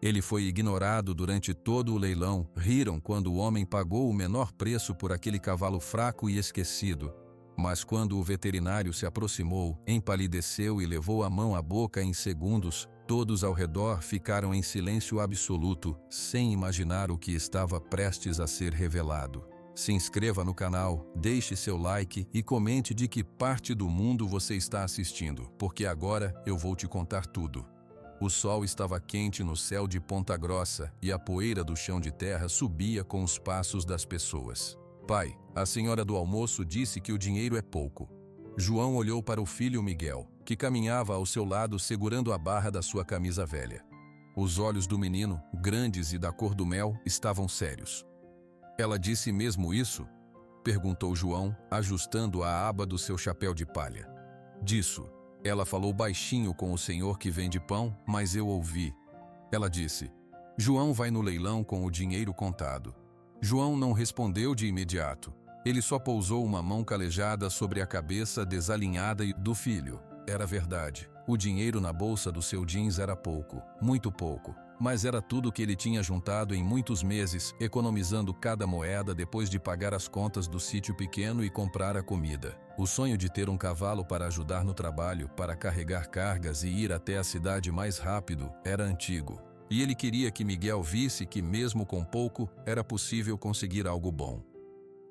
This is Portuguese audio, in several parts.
Ele foi ignorado durante todo o leilão. Riram quando o homem pagou o menor preço por aquele cavalo fraco e esquecido. Mas quando o veterinário se aproximou, empalideceu e levou a mão à boca em segundos, todos ao redor ficaram em silêncio absoluto, sem imaginar o que estava prestes a ser revelado. Se inscreva no canal, deixe seu like e comente de que parte do mundo você está assistindo, porque agora eu vou te contar tudo. O sol estava quente no céu de Ponta Grossa e a poeira do chão de terra subia com os passos das pessoas. Pai, a senhora do almoço disse que o dinheiro é pouco. João olhou para o filho Miguel, que caminhava ao seu lado segurando a barra da sua camisa velha. Os olhos do menino, grandes e da cor do mel, estavam sérios. Ela disse mesmo isso? Perguntou João, ajustando a aba do seu chapéu de palha. Disso. Ela falou baixinho com o senhor que vende pão, mas eu ouvi. Ela disse: João vai no leilão com o dinheiro contado. João não respondeu de imediato. Ele só pousou uma mão calejada sobre a cabeça desalinhada do filho. Era verdade. O dinheiro na bolsa do seu jeans era pouco, muito pouco. Mas era tudo que ele tinha juntado em muitos meses, economizando cada moeda depois de pagar as contas do sítio pequeno e comprar a comida. O sonho de ter um cavalo para ajudar no trabalho, para carregar cargas e ir até a cidade mais rápido, era antigo. E ele queria que Miguel visse que mesmo com pouco, era possível conseguir algo bom.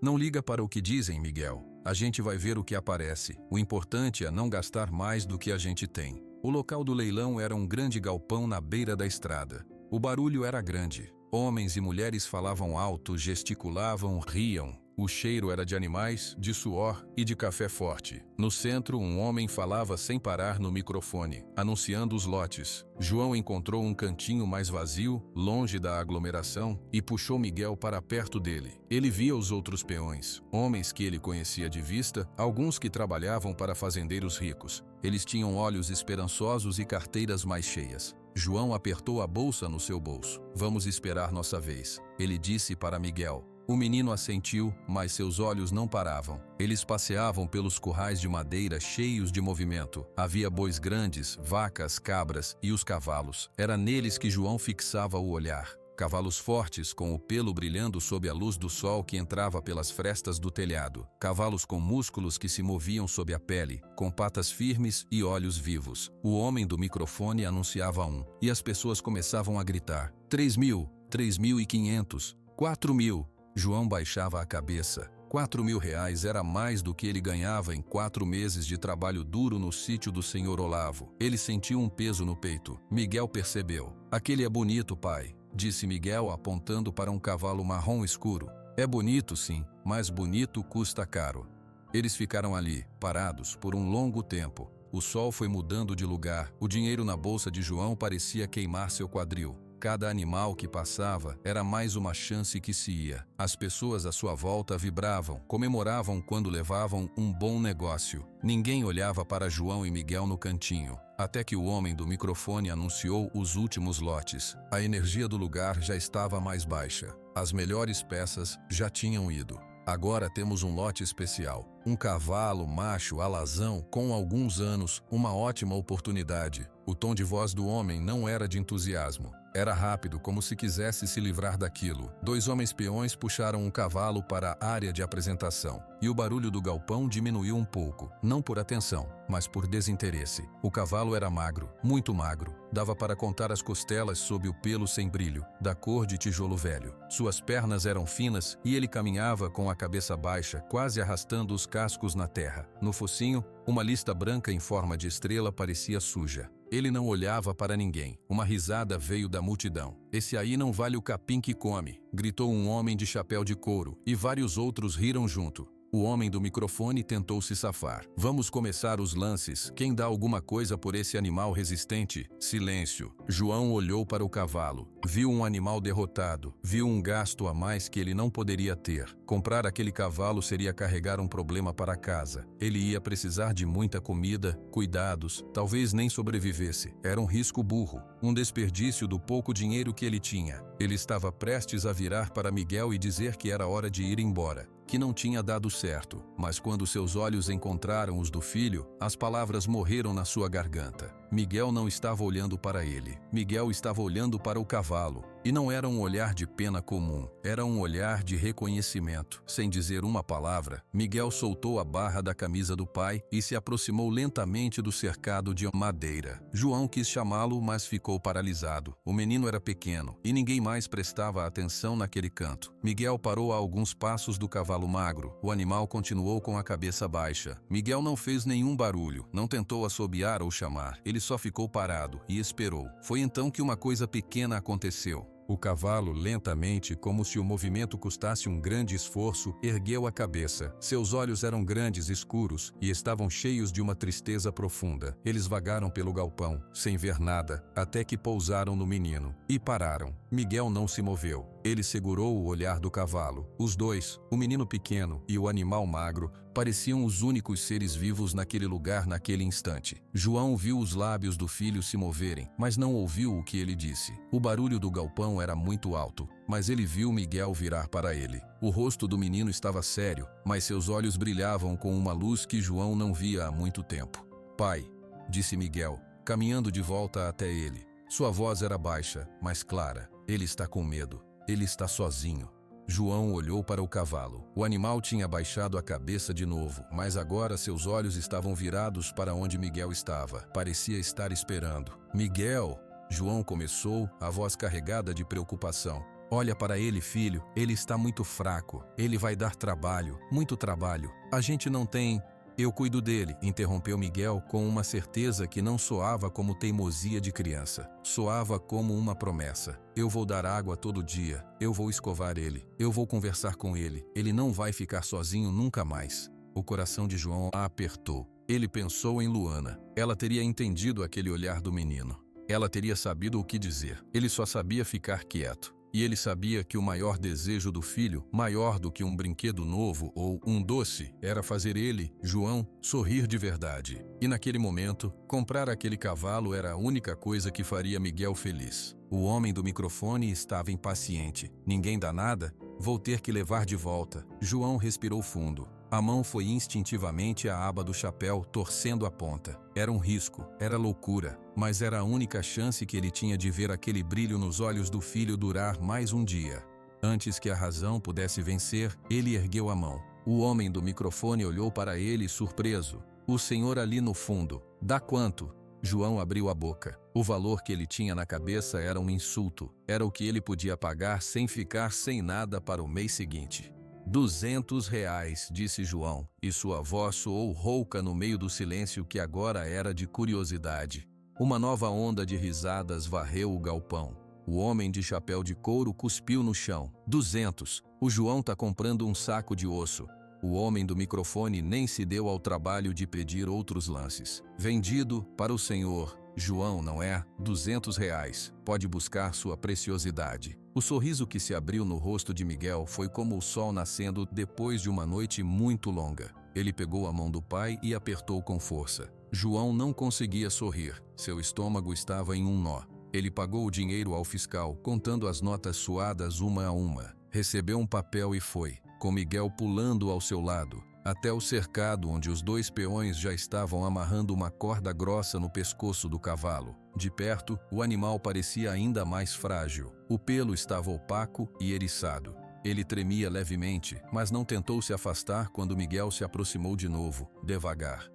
Não liga para o que dizem, Miguel. A gente vai ver o que aparece. O importante é não gastar mais do que a gente tem. O local do leilão era um grande galpão na beira da estrada. O barulho era grande. Homens e mulheres falavam alto, gesticulavam, riam. O cheiro era de animais, de suor e de café forte. No centro, um homem falava sem parar no microfone, anunciando os lotes. João encontrou um cantinho mais vazio, longe da aglomeração, e puxou Miguel para perto dele. Ele via os outros peões, homens que ele conhecia de vista, alguns que trabalhavam para fazendeiros ricos. Eles tinham olhos esperançosos e carteiras mais cheias. João apertou a bolsa no seu bolso. Vamos esperar nossa vez, ele disse para Miguel. O menino assentiu, mas seus olhos não paravam. Eles passeavam pelos currais de madeira cheios de movimento. Havia bois grandes, vacas, cabras e os cavalos. Era neles que João fixava o olhar. Cavalos fortes, com o pelo brilhando sob a luz do sol que entrava pelas frestas do telhado. Cavalos com músculos que se moviam sob a pele, com patas firmes e olhos vivos. O homem do microfone anunciava e as pessoas começavam a gritar: 3.000, 3.500, 4.000. João baixava a cabeça. 4.000 reais era mais do que ele ganhava em 4 meses de trabalho duro no sítio do senhor Olavo. Ele sentiu um peso no peito. Miguel percebeu. Aquele é bonito, pai, disse Miguel apontando para um cavalo marrom escuro. É bonito, sim, mas bonito custa caro. Eles ficaram ali, parados, por um longo tempo. O sol foi mudando de lugar. O dinheiro na bolsa de João parecia queimar seu quadril. Cada animal que passava era mais uma chance que se ia. As pessoas à sua volta vibravam, comemoravam quando levavam um bom negócio. Ninguém olhava para João e Miguel no cantinho, até que o homem do microfone anunciou os últimos lotes. A energia do lugar já estava mais baixa. As melhores peças já tinham ido. Agora temos um lote especial. Um cavalo macho alazão com alguns anos, uma ótima oportunidade. O tom de voz do homem não era de entusiasmo. Era rápido, como se quisesse se livrar daquilo. 2 homens peões puxaram um cavalo para a área de apresentação. E o barulho do galpão diminuiu um pouco. Não por atenção, mas por desinteresse. O cavalo era magro, muito magro. Dava para contar as costelas sob o pelo sem brilho, da cor de tijolo velho. Suas pernas eram finas e ele caminhava com a cabeça baixa, quase arrastando os cascos na terra. No focinho, uma lista branca em forma de estrela parecia suja. Ele não olhava para ninguém. Uma risada veio da multidão. Esse aí não vale o capim que come, gritou um homem de chapéu de couro, e vários outros riram junto. O homem do microfone tentou se safar. Vamos começar os lances. Quem dá alguma coisa por esse animal resistente? Silêncio. João olhou para o cavalo. Viu um animal derrotado. Viu um gasto a mais que ele não poderia ter. Comprar aquele cavalo seria carregar um problema para casa. Ele ia precisar de muita comida, cuidados, talvez nem sobrevivesse. Era um risco burro. Um desperdício do pouco dinheiro que ele tinha. Ele estava prestes a virar para Miguel e dizer que era hora de ir embora. que não tinha dado certo, mas quando seus olhos encontraram os do filho, as palavras morreram na sua garganta. Miguel não estava olhando para ele. Miguel estava olhando para o cavalo. E não era um olhar de pena comum, era um olhar de reconhecimento. Sem dizer uma palavra, Miguel soltou a barra da camisa do pai e se aproximou lentamente do cercado de madeira. João quis chamá-lo, mas ficou paralisado. O menino era pequeno e ninguém mais prestava atenção naquele canto. Miguel parou a alguns passos do cavalo magro. O animal continuou com a cabeça baixa. Miguel não fez nenhum barulho, não tentou assobiar ou chamar. Ele só ficou parado e esperou. Foi então que uma coisa pequena aconteceu. O cavalo, lentamente, como se o movimento custasse um grande esforço, ergueu a cabeça. Seus olhos eram grandes, escuros, e estavam cheios de uma tristeza profunda. Eles vagaram pelo galpão, sem ver nada, até que pousaram no menino. E pararam. Miguel não se moveu. Ele segurou o olhar do cavalo. Os dois, o menino pequeno e o animal magro, pareciam os únicos seres vivos naquele lugar naquele instante. João viu os lábios do filho se moverem, mas não ouviu o que ele disse. O barulho do galpão era muito alto, mas ele viu Miguel virar para ele. O rosto do menino estava sério, mas seus olhos brilhavam com uma luz que João não via há muito tempo. "Pai", disse Miguel, caminhando de volta até ele. Sua voz era baixa, mas clara. "Ele está com medo. Ele está sozinho." João olhou para o cavalo. O animal tinha baixado a cabeça de novo, mas agora seus olhos estavam virados para onde Miguel estava. Parecia estar esperando. "Miguel", João começou, a voz carregada de preocupação. "Olha para ele, filho. Ele está muito fraco. Ele vai dar trabalho, muito trabalho. A gente não tem..." "Eu cuido dele", interrompeu Miguel com uma certeza que não soava como teimosia de criança. Soava como uma promessa. "Eu vou dar água todo dia. Eu vou escovar ele. Eu vou conversar com ele. Ele não vai ficar sozinho nunca mais." O coração de João a apertou. Ele pensou em Luana. Ela teria entendido aquele olhar do menino. Ela teria sabido o que dizer. Ele só sabia ficar quieto. E ele sabia que o maior desejo do filho, maior do que um brinquedo novo ou um doce, era fazer ele, João, sorrir de verdade. E naquele momento, comprar aquele cavalo era a única coisa que faria Miguel feliz. O homem do microfone estava impaciente. "Ninguém dá nada? Vou ter que levar de volta." João respirou fundo. A mão foi instintivamente à aba do chapéu, torcendo a ponta. Era um risco, era loucura, mas era a única chance que ele tinha de ver aquele brilho nos olhos do filho durar mais um dia. Antes que a razão pudesse vencer, ele ergueu a mão. O homem do microfone olhou para ele surpreso. "O senhor ali no fundo, dá quanto?" João abriu a boca. O valor que ele tinha na cabeça era um insulto. Era o que ele podia pagar sem ficar sem nada para o mês seguinte. R$ 200, disse João, e sua voz soou rouca no meio do silêncio que agora era de curiosidade. Uma nova onda de risadas varreu o galpão. O homem de chapéu de couro cuspiu no chão. 200. O João tá comprando um saco de osso. O homem do microfone nem se deu ao trabalho de pedir outros lances. Vendido para o senhor João, não é? R$ 200. Pode buscar sua preciosidade. O sorriso que se abriu no rosto de Miguel foi como o sol nascendo depois de uma noite muito longa. Ele pegou a mão do pai e apertou com força. João não conseguia sorrir. Seu estômago estava em um nó. Ele pagou o dinheiro ao fiscal, contando as notas suadas uma a uma. Recebeu um papel e foi, com Miguel pulando ao seu lado, até o cercado onde os dois peões já estavam amarrando uma corda grossa no pescoço do cavalo. De perto, o animal parecia ainda mais frágil. O pelo estava opaco e eriçado. Ele tremia levemente, mas não tentou se afastar quando Miguel se aproximou de novo, devagar.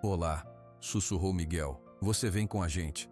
"Olá", sussurrou Miguel. "Você vem com a gente."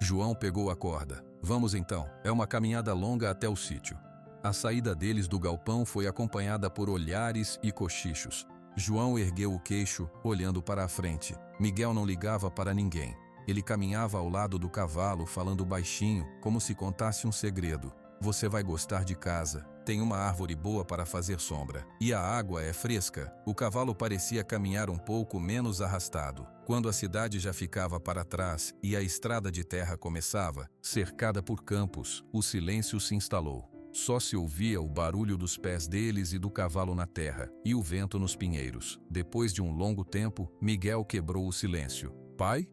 João pegou a corda. "Vamos então, é uma caminhada longa até o sítio." A saída deles do galpão foi acompanhada por olhares e cochichos. João ergueu o queixo, olhando para a frente. Miguel não ligava para ninguém. Ele caminhava ao lado do cavalo, falando baixinho, como se contasse um segredo. "Você vai gostar de casa. Tem uma árvore boa para fazer sombra. E a água é fresca." O cavalo parecia caminhar um pouco menos arrastado. Quando a cidade já ficava para trás e a estrada de terra começava, cercada por campos, o silêncio se instalou. Só se ouvia o barulho dos pés deles e do cavalo na terra, e o vento nos pinheiros. Depois de um longo tempo, Miguel quebrou o silêncio. "Pai?"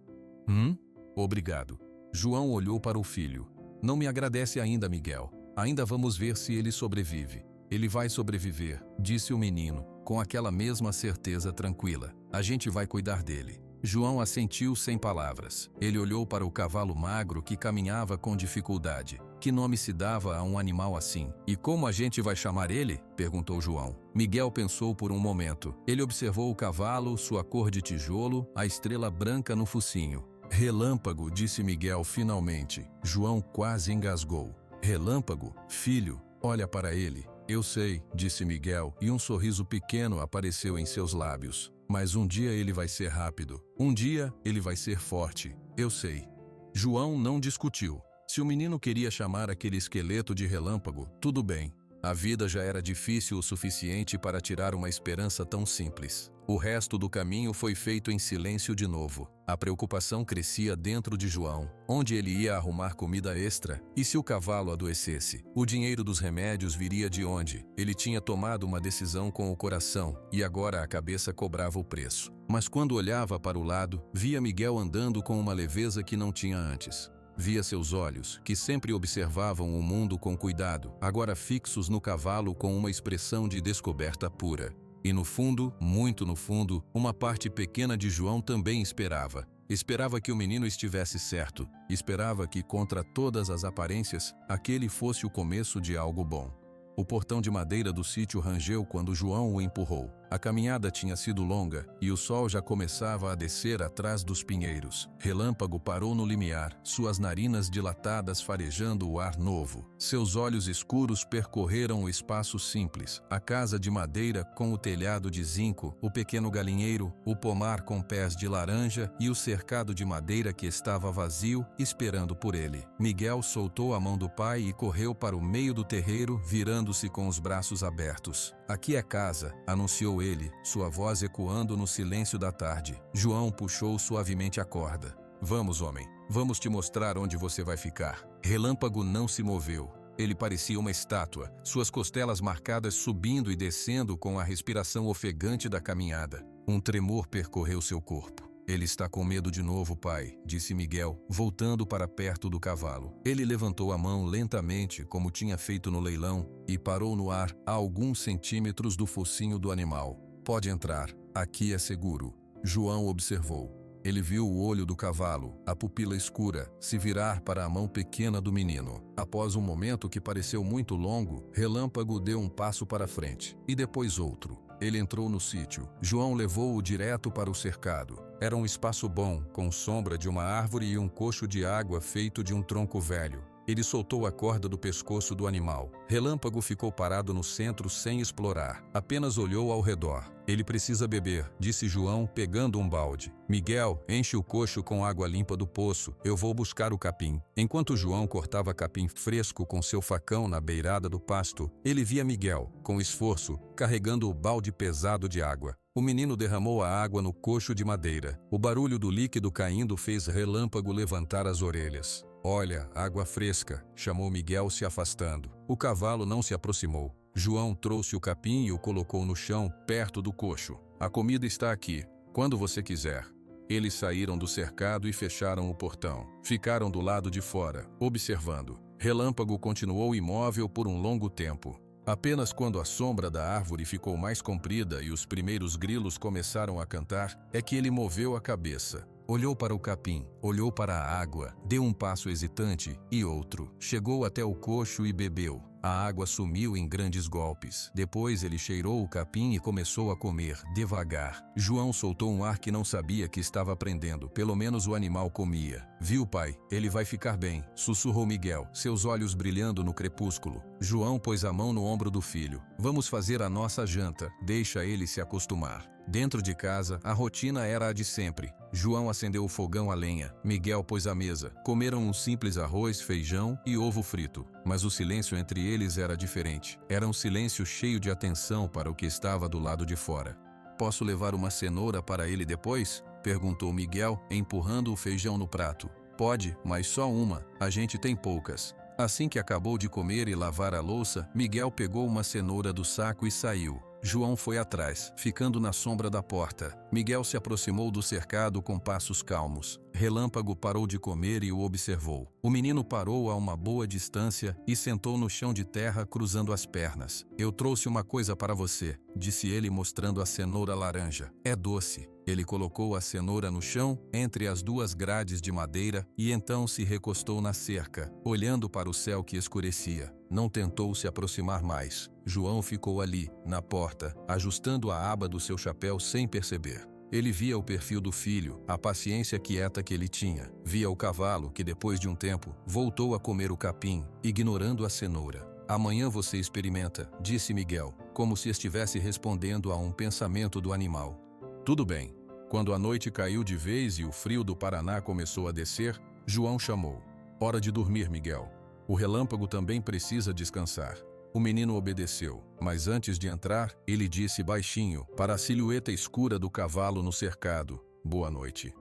Obrigado." João olhou para o filho. "Não me agradece ainda, Miguel. Ainda vamos ver se ele sobrevive." Ele vai sobreviver, disse o menino, com aquela mesma certeza tranquila. A gente vai cuidar dele. João assentiu sem palavras. Ele olhou para o cavalo magro que caminhava com dificuldade. Que nome se dava a um animal assim? E como a gente vai chamar ele? Perguntou João. Miguel pensou por um momento. Ele observou o cavalo, sua cor de tijolo, a estrela branca no focinho. Relâmpago, disse Miguel finalmente. João quase engasgou. Relâmpago? Filho, olha para ele. Eu sei, disse Miguel, e um sorriso pequeno apareceu em seus lábios. Mas um dia ele vai ser rápido. Um dia ele vai ser forte. Eu sei. João não discutiu. Se o menino queria chamar aquele esqueleto de Relâmpago, tudo bem. A vida já era difícil o suficiente para tirar uma esperança tão simples. O resto do caminho foi feito em silêncio de novo. A preocupação crescia dentro de João. Onde ele ia arrumar comida extra? E se o cavalo adoecesse? O dinheiro dos remédios viria de onde? Ele tinha tomado uma decisão com o coração e agora a cabeça cobrava o preço. Mas quando olhava para o lado, via Miguel andando com uma leveza que não tinha antes. Via seus olhos, que sempre observavam o mundo com cuidado, agora fixos no cavalo com uma expressão de descoberta pura. E no fundo, muito no fundo, uma parte pequena de João também esperava. Esperava que o menino estivesse certo. Esperava que, contra todas as aparências, aquele fosse o começo de algo bom. O portão de madeira do sítio rangeu quando João o empurrou. A caminhada tinha sido longa e o sol já começava a descer atrás dos pinheiros. Relâmpago parou no limiar, suas narinas dilatadas farejando o ar novo. Seus olhos escuros percorreram o espaço simples, a casa de madeira com o telhado de zinco, o pequeno galinheiro, o pomar com pés de laranja e o cercado de madeira que estava vazio, esperando por ele. Miguel soltou a mão do pai e correu para o meio do terreiro, virando-se com os braços abertos. Aqui é casa, anunciou ele, sua voz ecoando no silêncio da tarde. João puxou suavemente a corda. Vamos, homem, vamos te mostrar onde você vai ficar. Relâmpago não se moveu. Ele parecia uma estátua, suas costelas marcadas subindo e descendo com a respiração ofegante da caminhada. Um tremor percorreu seu corpo. Ele está com medo de novo, pai, disse Miguel, voltando para perto do cavalo. Ele levantou a mão lentamente, como tinha feito no leilão, e parou no ar a alguns centímetros do focinho do animal. Pode entrar, aqui é seguro. João observou. Ele viu o olho do cavalo, a pupila escura, se virar para a mão pequena do menino. Após um momento que pareceu muito longo, Relâmpago deu um passo para frente, e depois outro. Ele entrou no sítio. João levou-o direto para o cercado. Era um espaço bom, com sombra de uma árvore e um cocho de água feito de um tronco velho. Ele soltou a corda do pescoço do animal. Relâmpago ficou parado no centro sem explorar. Apenas olhou ao redor. Ele precisa beber, disse João, pegando um balde. Miguel, enche o cocho com água limpa do poço. Eu vou buscar o capim. Enquanto João cortava capim fresco com seu facão na beirada do pasto, ele via Miguel, com esforço, carregando o balde pesado de água. O menino derramou a água no cocho de madeira. O barulho do líquido caindo fez Relâmpago levantar as orelhas. Olha, água fresca, chamou Miguel se afastando. O cavalo não se aproximou. João trouxe o capim e o colocou no chão, perto do cocho. A comida está aqui, quando você quiser. Eles saíram do cercado e fecharam o portão. Ficaram do lado de fora, observando. Relâmpago continuou imóvel por um longo tempo. Apenas quando a sombra da árvore ficou mais comprida e os primeiros grilos começaram a cantar, é que ele moveu a cabeça. Olhou para o capim, olhou para a água, deu um passo hesitante e outro. Chegou até o cocho e bebeu. A água sumiu em grandes golpes. Depois ele cheirou o capim e começou a comer, devagar. João soltou um ar que não sabia que estava aprendendo. Pelo menos o animal comia. Viu, pai? Ele vai ficar bem, sussurrou Miguel, seus olhos brilhando no crepúsculo. João pôs a mão no ombro do filho. Vamos fazer a nossa janta. Deixa ele se acostumar. Dentro de casa, a rotina era a de sempre. João acendeu o fogão a lenha. Miguel pôs a mesa. Comeram um simples arroz, feijão e ovo frito. Mas o silêncio entre eles era diferente. Era um silêncio cheio de atenção para o que estava do lado de fora. Posso levar uma cenoura para ele depois? Perguntou Miguel, empurrando o feijão no prato. Pode, mas só uma. A gente tem poucas. Assim que acabou de comer e lavar a louça, Miguel pegou uma cenoura do saco e saiu. João foi atrás, ficando na sombra da porta. Miguel se aproximou do cercado com passos calmos. Relâmpago parou de comer e o observou. O menino parou a uma boa distância e sentou no chão de terra, cruzando as pernas. Eu trouxe uma coisa para você, disse ele, mostrando a cenoura laranja. É doce. Ele colocou a cenoura no chão, entre as duas grades de madeira, e então se recostou na cerca, olhando para o céu que escurecia. Não tentou se aproximar mais. João ficou ali, na porta, ajustando a aba do seu chapéu sem perceber. Ele via o perfil do filho, a paciência quieta que ele tinha. Via o cavalo que, depois de um tempo, voltou a comer o capim, ignorando a cenoura. Amanhã você experimenta, disse Miguel, como se estivesse respondendo a um pensamento do animal. Tudo bem. Quando a noite caiu de vez e o frio do Paraná começou a descer, João chamou. Hora de dormir, Miguel. O relâmpago também precisa descansar. O menino obedeceu, mas antes de entrar, ele disse baixinho, para a silhueta escura do cavalo no cercado, boa noite.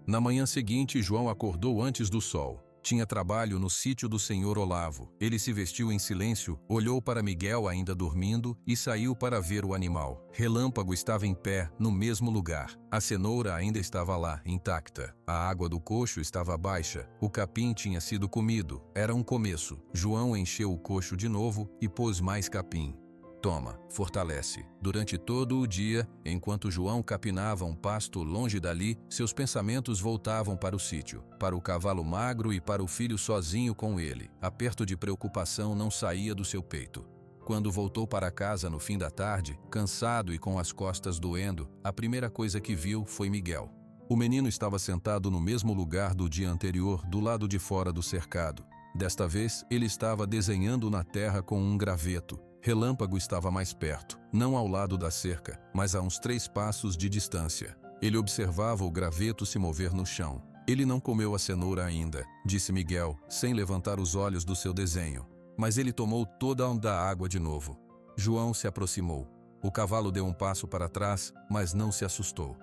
Na manhã seguinte, João acordou antes do sol. Tinha trabalho no sítio do senhor Olavo. Ele se vestiu em silêncio, olhou para Miguel ainda dormindo e saiu para ver o animal. Relâmpago estava em pé, no mesmo lugar. A cenoura ainda estava lá, intacta. A água do coxo estava baixa. O capim tinha sido comido. Era um começo. João encheu o coxo de novo e pôs mais capim. Toma, fortalece. Durante todo o dia, enquanto João capinava um pasto longe dali, seus pensamentos voltavam para o sítio, para o cavalo magro e para o filho sozinho com ele. Aperto de preocupação não saía do seu peito. Quando voltou para casa no fim da tarde, cansado e com as costas doendo, a primeira coisa que viu foi Miguel. O menino estava sentado no mesmo lugar do dia anterior, do lado de fora do cercado. Desta vez, ele estava desenhando na terra com um graveto. Relâmpago estava mais perto, não ao lado da cerca, mas a uns 3 passos de distância. Ele observava o graveto se mover no chão. Ele não comeu a cenoura ainda, disse Miguel, sem levantar os olhos do seu desenho. Mas ele tomou toda a água de novo. João se aproximou. O cavalo deu um passo para trás, mas não se assustou.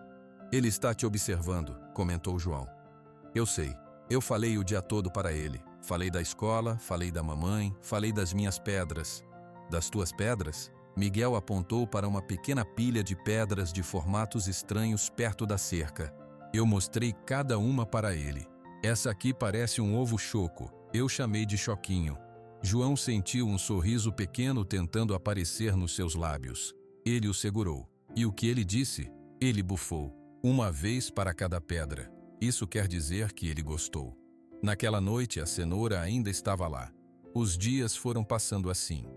Ele está te observando, comentou João. Eu sei. Eu falei o dia todo para ele. Falei da escola, falei da mamãe, falei das minhas pedras. Das tuas pedras? Miguel apontou para uma pequena pilha de pedras de formatos estranhos perto da cerca. Eu mostrei cada uma para ele. Essa aqui parece um ovo choco. Eu chamei de choquinho. João sentiu um sorriso pequeno tentando aparecer nos seus lábios. Ele o segurou. E o que ele disse? Ele bufou. Uma vez para cada pedra. Isso quer dizer que ele gostou. Naquela noite, a cenoura ainda estava lá. Os dias foram passando assim.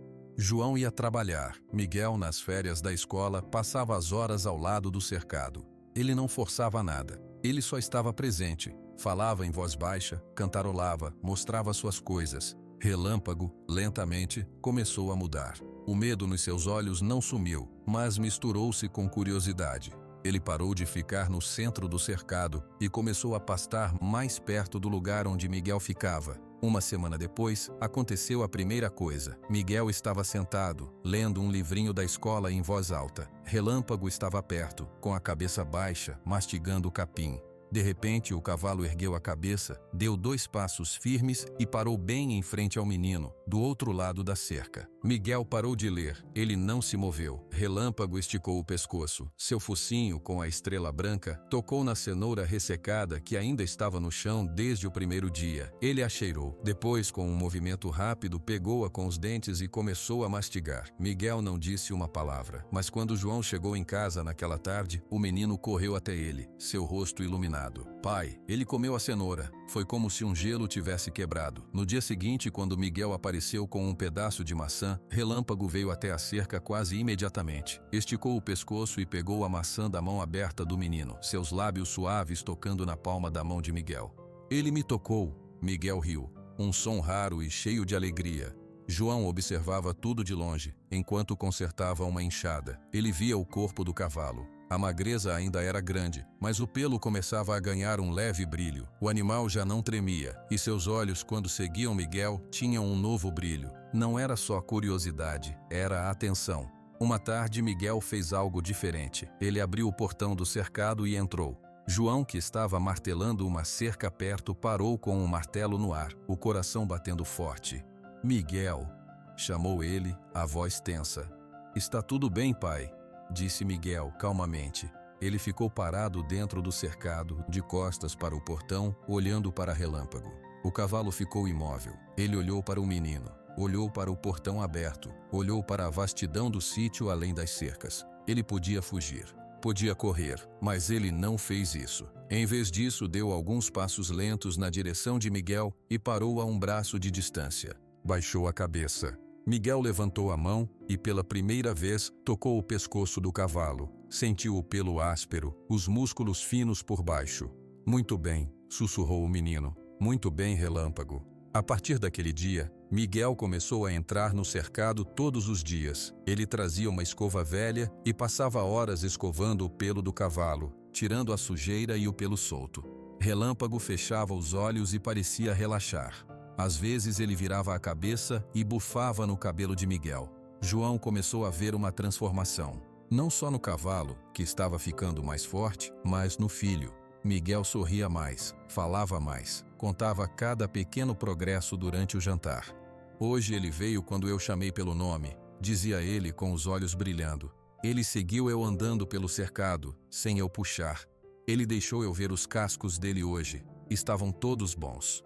João ia trabalhar. Miguel, nas férias da escola, passava as horas ao lado do cercado. Ele não forçava nada. Ele só estava presente. Falava em voz baixa, cantarolava, mostrava suas coisas. Relâmpago, lentamente, começou a mudar. O medo nos seus olhos não sumiu, mas misturou-se com curiosidade. Ele parou de ficar no centro do cercado e começou a pastar mais perto do lugar onde Miguel ficava. Uma semana depois, aconteceu a primeira coisa. Miguel estava sentado, lendo um livrinho da escola em voz alta. Relâmpago estava perto, com a cabeça baixa, mastigando o capim. De repente, o cavalo ergueu a cabeça, deu 2 passos firmes e parou bem em frente ao menino, do outro lado da cerca. Miguel parou de ler. Ele não se moveu. Relâmpago esticou o pescoço. Seu focinho, com a estrela branca, tocou na cenoura ressecada que ainda estava no chão desde o primeiro dia. Ele a cheirou. Depois, com um movimento rápido, pegou-a com os dentes e começou a mastigar. Miguel não disse uma palavra, mas quando João chegou em casa naquela tarde, o menino correu até ele, seu rosto iluminado. Pai, ele comeu a cenoura. Foi como se um gelo tivesse quebrado. No dia seguinte, quando Miguel apareceu com um pedaço de maçã, Relâmpago veio até a cerca quase imediatamente. Esticou o pescoço e pegou a maçã da mão aberta do menino, seus lábios suaves tocando na palma da mão de Miguel. Ele me tocou. Miguel riu. Um som raro e cheio de alegria. João observava tudo de longe, enquanto consertava uma enxada. Ele via o corpo do cavalo. A magreza ainda era grande, mas o pelo começava a ganhar um leve brilho. O animal já não tremia, e seus olhos, quando seguiam Miguel, tinham um novo brilho. Não era só curiosidade, era atenção. Uma tarde, Miguel fez algo diferente. Ele abriu o portão do cercado e entrou. João, que estava martelando uma cerca perto, parou com um martelo no ar, o coração batendo forte. Miguel, chamou ele, a voz tensa. Está tudo bem, pai? disse Miguel calmamente. Ele ficou parado dentro do cercado, de costas para o portão, olhando para Relâmpago. O cavalo ficou imóvel. Ele olhou para o menino, olhou para o portão aberto, olhou para a vastidão do sítio além das cercas. Ele podia fugir, podia correr, mas ele não fez isso. Em vez disso, deu alguns passos lentos na direção de Miguel e parou a um braço de distância. Baixou a cabeça. Miguel levantou a mão e, pela primeira vez, tocou o pescoço do cavalo. Sentiu o pelo áspero, os músculos finos por baixo. Muito bem, sussurrou o menino. Muito bem, Relâmpago. A partir daquele dia, Miguel começou a entrar no cercado todos os dias. Ele trazia uma escova velha e passava horas escovando o pelo do cavalo, tirando a sujeira e o pelo solto. Relâmpago fechava os olhos e parecia relaxar. Às vezes ele virava a cabeça e bufava no cabelo de Miguel. João começou a ver uma transformação. Não só no cavalo, que estava ficando mais forte, mas no filho. Miguel sorria mais, falava mais, contava cada pequeno progresso durante o jantar. Hoje ele veio quando eu chamei pelo nome, dizia ele com os olhos brilhando. Ele seguiu eu andando pelo cercado, sem eu puxar. Ele deixou eu ver os cascos dele hoje. Estavam todos bons.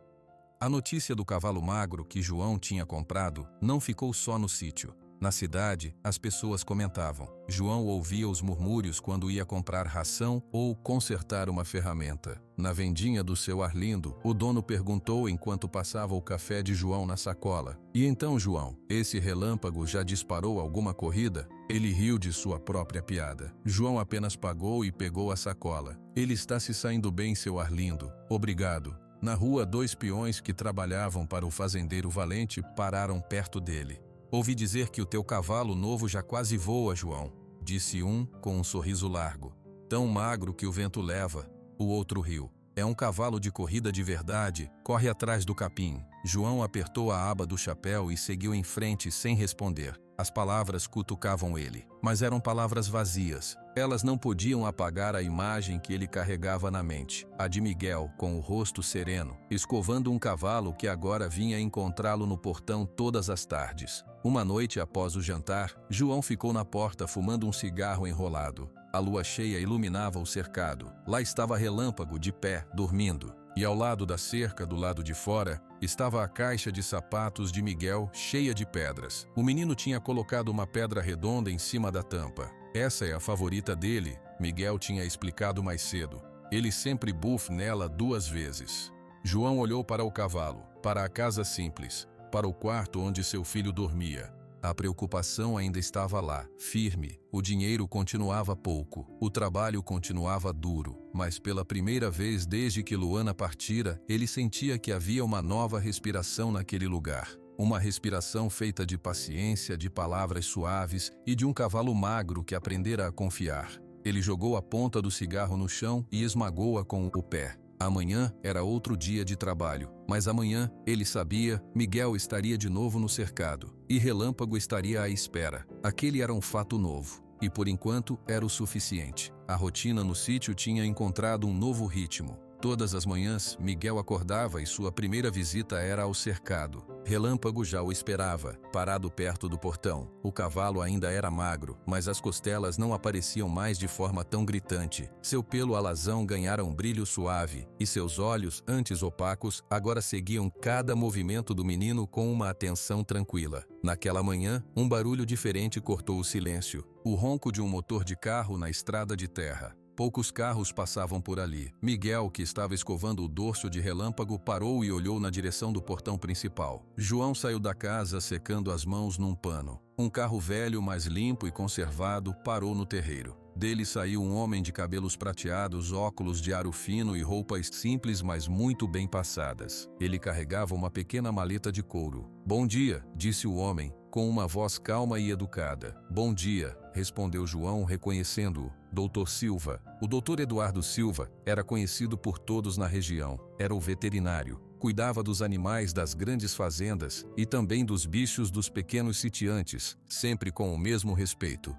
A notícia do cavalo magro que João tinha comprado não ficou só no sítio. Na cidade, as pessoas comentavam. João ouvia os murmúrios quando ia comprar ração ou consertar uma ferramenta. Na vendinha do seu Arlindo, o dono perguntou enquanto passava o café de João na sacola. E então, João, esse Relâmpago já disparou alguma corrida? Ele riu de sua própria piada. João apenas pagou e pegou a sacola. Ele está se saindo bem, seu Arlindo. Obrigado. Na rua, 2 peões que trabalhavam para o fazendeiro Valente pararam perto dele. Ouvi dizer que o teu cavalo novo já quase voa, João, disse um com um sorriso largo. Tão magro que o vento leva. O outro riu. É um cavalo de corrida de verdade, corre atrás do capim. João apertou a aba do chapéu e seguiu em frente sem responder. As palavras cutucavam ele, mas eram palavras vazias. Elas não podiam apagar a imagem que ele carregava na mente, a de Miguel, com o rosto sereno, escovando um cavalo que agora vinha encontrá-lo no portão todas as tardes. Uma noite após o jantar, João ficou na porta fumando um cigarro enrolado. A lua cheia iluminava o cercado. Lá estava Relâmpago, de pé, dormindo. E ao lado da cerca, do lado de fora, estava a caixa de sapatos de Miguel, cheia de pedras. O menino tinha colocado uma pedra redonda em cima da tampa. Essa é a favorita dele, Miguel tinha explicado mais cedo. Ele sempre bufa nela 2 vezes. João olhou para o cavalo, para a casa simples, para o quarto onde seu filho dormia. A preocupação ainda estava lá, firme. O dinheiro continuava pouco, o trabalho continuava duro, mas pela primeira vez desde que Luana partira, ele sentia que havia uma nova respiração naquele lugar. Uma respiração feita de paciência, de palavras suaves e de um cavalo magro que aprendera a confiar. Ele jogou a ponta do cigarro no chão e esmagou-a com o pé. Amanhã era outro dia de trabalho, mas amanhã, ele sabia, Miguel estaria de novo no cercado, e Relâmpago estaria à espera. Aquele era um fato novo, e por enquanto era o suficiente. A rotina no sítio tinha encontrado um novo ritmo. Todas as manhãs, Miguel acordava e sua primeira visita era ao cercado. Relâmpago já o esperava, parado perto do portão. O cavalo ainda era magro, mas as costelas não apareciam mais de forma tão gritante. Seu pelo alazão ganhara um brilho suave, e seus olhos, antes opacos, agora seguiam cada movimento do menino com uma atenção tranquila. Naquela manhã, um barulho diferente cortou o silêncio. O ronco de um motor de carro na estrada de terra. Poucos carros passavam por ali. Miguel, que estava escovando o dorso de Relâmpago, parou e olhou na direção do portão principal. João saiu da casa secando as mãos num pano. Um carro velho, mais limpo e conservado, parou no terreiro. Dele saiu um homem de cabelos prateados, óculos de aro fino e roupas simples, mas muito bem passadas. Ele carregava uma pequena maleta de couro. "Bom dia", disse o homem, com uma voz calma e educada. "Bom dia", respondeu João, reconhecendo-o. Doutor Silva. O doutor Eduardo Silva era conhecido por todos na região. Era o veterinário. Cuidava dos animais das grandes fazendas e também dos bichos dos pequenos sitiantes, sempre com o mesmo respeito.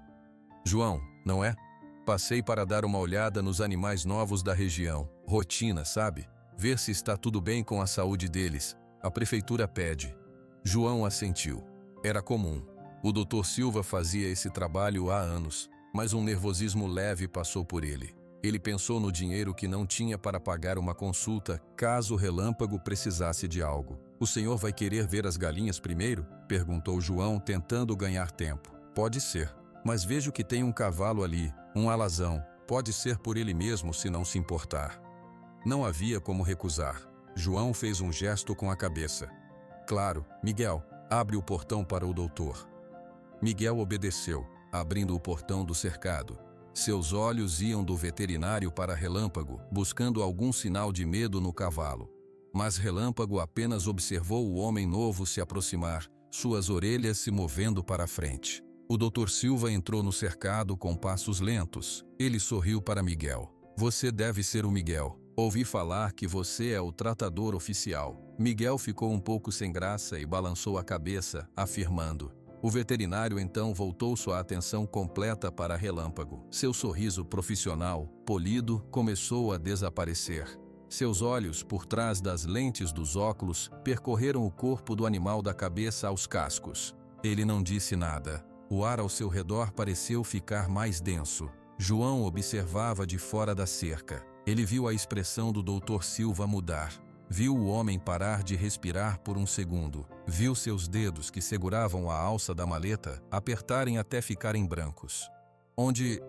"João, não é? Passei para dar uma olhada nos animais novos da região. Rotina, sabe? Ver se está tudo bem com a saúde deles. A prefeitura pede." João assentiu. Era comum. O Dr. Silva fazia esse trabalho há anos. mas um nervosismo leve passou por ele. Ele pensou no dinheiro que não tinha para pagar uma consulta, caso Relâmpago precisasse de algo. "O senhor vai querer ver as galinhas primeiro?" perguntou João, tentando ganhar tempo. "Pode ser, mas vejo que tem um cavalo ali, um alazão. Pode ser por ele mesmo, se não se importar." Não havia como recusar. João fez um gesto com a cabeça. "Claro, Miguel, abre o portão para o doutor." Miguel obedeceu, abrindo o portão do cercado. Seus olhos iam do veterinário para Relâmpago, buscando algum sinal de medo no cavalo. Mas Relâmpago apenas observou o homem novo se aproximar, suas orelhas se movendo para a frente. O Dr. Silva entrou no cercado com passos lentos. Ele sorriu para Miguel. "Você deve ser o Miguel. Ouvi falar que você é o tratador oficial." Miguel ficou um pouco sem graça e balançou a cabeça, afirmando. O veterinário então voltou sua atenção completa para Relâmpago. Seu sorriso profissional, polido, começou a desaparecer. Seus olhos, por trás das lentes dos óculos, percorreram o corpo do animal da cabeça aos cascos. Ele não disse nada. O ar ao seu redor pareceu ficar mais denso. João observava de fora da cerca. Ele viu a expressão do Dr. Silva mudar. Viu o homem parar de respirar por um segundo. Viu seus dedos, que seguravam a alça da maleta, apertarem até ficarem brancos. Onde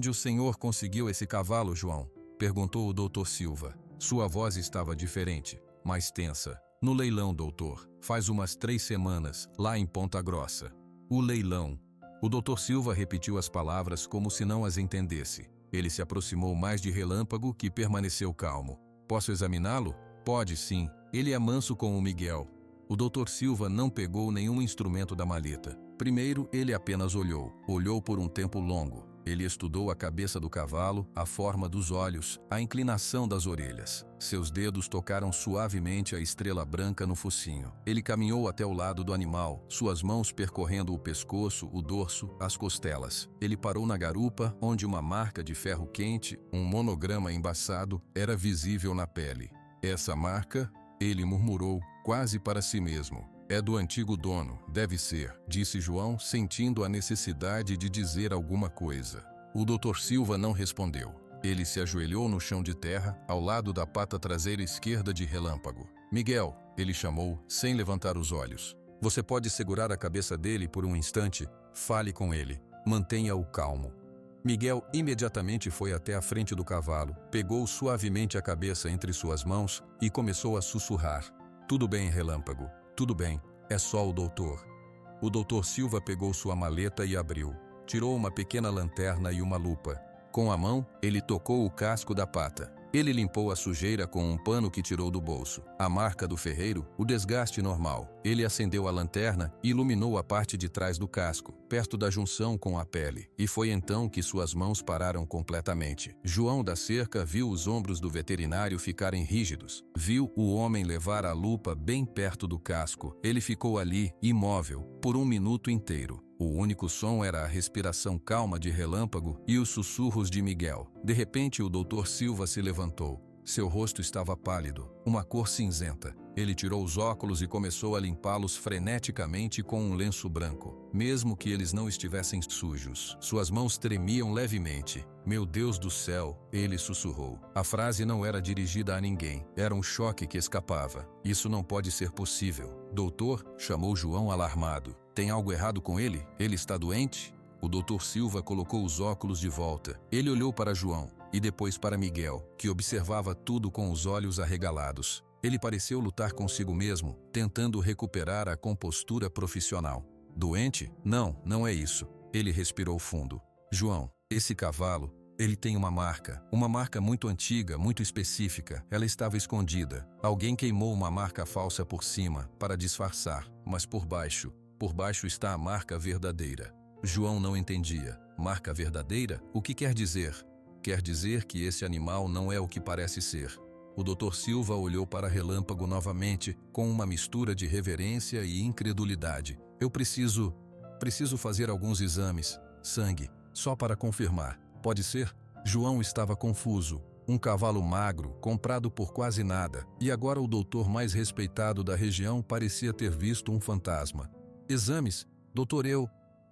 o senhor conseguiu esse cavalo, João?" perguntou o Dr. Silva. Sua voz estava diferente, mais tensa. "No leilão, doutor. Faz umas 3 semanas, lá em Ponta Grossa." "O leilão." O Dr. Silva repetiu as palavras como se não as entendesse. Ele se aproximou mais de Relâmpago, que permaneceu calmo. "Posso examiná-lo?" "Pode sim. Ele é manso com o Miguel." O Dr. Silva não pegou nenhum instrumento da maleta. Primeiro, ele apenas olhou. Olhou por um tempo longo. Ele estudou a cabeça do cavalo, a forma dos olhos, a inclinação das orelhas. Seus dedos tocaram suavemente a estrela branca no focinho. Ele caminhou até o lado do animal, suas mãos percorrendo o pescoço, o dorso, as costelas. Ele parou na garupa, onde uma marca de ferro quente, um monograma embaçado, era visível na pele. "Essa marca?" ele murmurou, quase para si mesmo. "É do antigo dono, deve ser", disse João, sentindo a necessidade de dizer alguma coisa. O Dr. Silva não respondeu. Ele se ajoelhou no chão de terra, ao lado da pata traseira esquerda de Relâmpago. "Miguel", ele chamou, sem levantar os olhos. "Você pode segurar a cabeça dele por um instante? Fale com ele. Mantenha-o calmo." Miguel imediatamente foi até a frente do cavalo, pegou suavemente a cabeça entre suas mãos e começou a sussurrar. "Tudo bem, Relâmpago. Tudo bem. É só o doutor." O Dr. Silva pegou sua maleta e abriu. Tirou uma pequena lanterna e uma lupa. Com a mão, ele tocou o casco da pata. Ele limpou a sujeira com um pano que tirou do bolso. A marca do ferreiro, o desgaste normal. Ele acendeu a lanterna e iluminou a parte de trás do casco, perto da junção com a pele. E foi então que suas mãos pararam completamente. João da Cerca viu os ombros do veterinário ficarem rígidos. Viu o homem levar a lupa bem perto do casco. Ele ficou ali, imóvel, por 1 minuto inteiro. O único som era a respiração calma de Relâmpago e os sussurros de Miguel. De repente, o Dr. Silva se levantou. Seu rosto estava pálido, uma cor cinzenta. Ele tirou os óculos e começou a limpá-los freneticamente com um lenço branco, mesmo que eles não estivessem sujos. Suas mãos tremiam levemente. "Meu Deus do céu", ele sussurrou. A frase não era dirigida a ninguém. Era um choque que escapava. "Isso não pode ser possível." "Doutor", chamou João alarmado. "Tem algo errado com ele? Ele está doente?" O Dr. Silva colocou os óculos de volta. Ele olhou para João e depois para Miguel, que observava tudo com os olhos arregalados. Ele pareceu lutar consigo mesmo, tentando recuperar a compostura profissional. "Doente? Não, não é isso." Ele respirou fundo. "João, esse cavalo, ele tem uma marca muito antiga, muito específica. Ela estava escondida. Alguém queimou uma marca falsa por cima, para disfarçar, mas por baixo está a marca verdadeira." João não entendia. "Marca verdadeira? O que quer dizer?" "Quer dizer que esse animal não é o que parece ser." O Dr. Silva olhou para Relâmpago novamente, com uma mistura de reverência e incredulidade. "Eu preciso fazer alguns exames. Sangue, só para confirmar. Pode ser?" João estava confuso. Um cavalo magro, comprado por quase nada, e agora o doutor mais respeitado da região parecia ter visto um fantasma. "Exames? Doutor,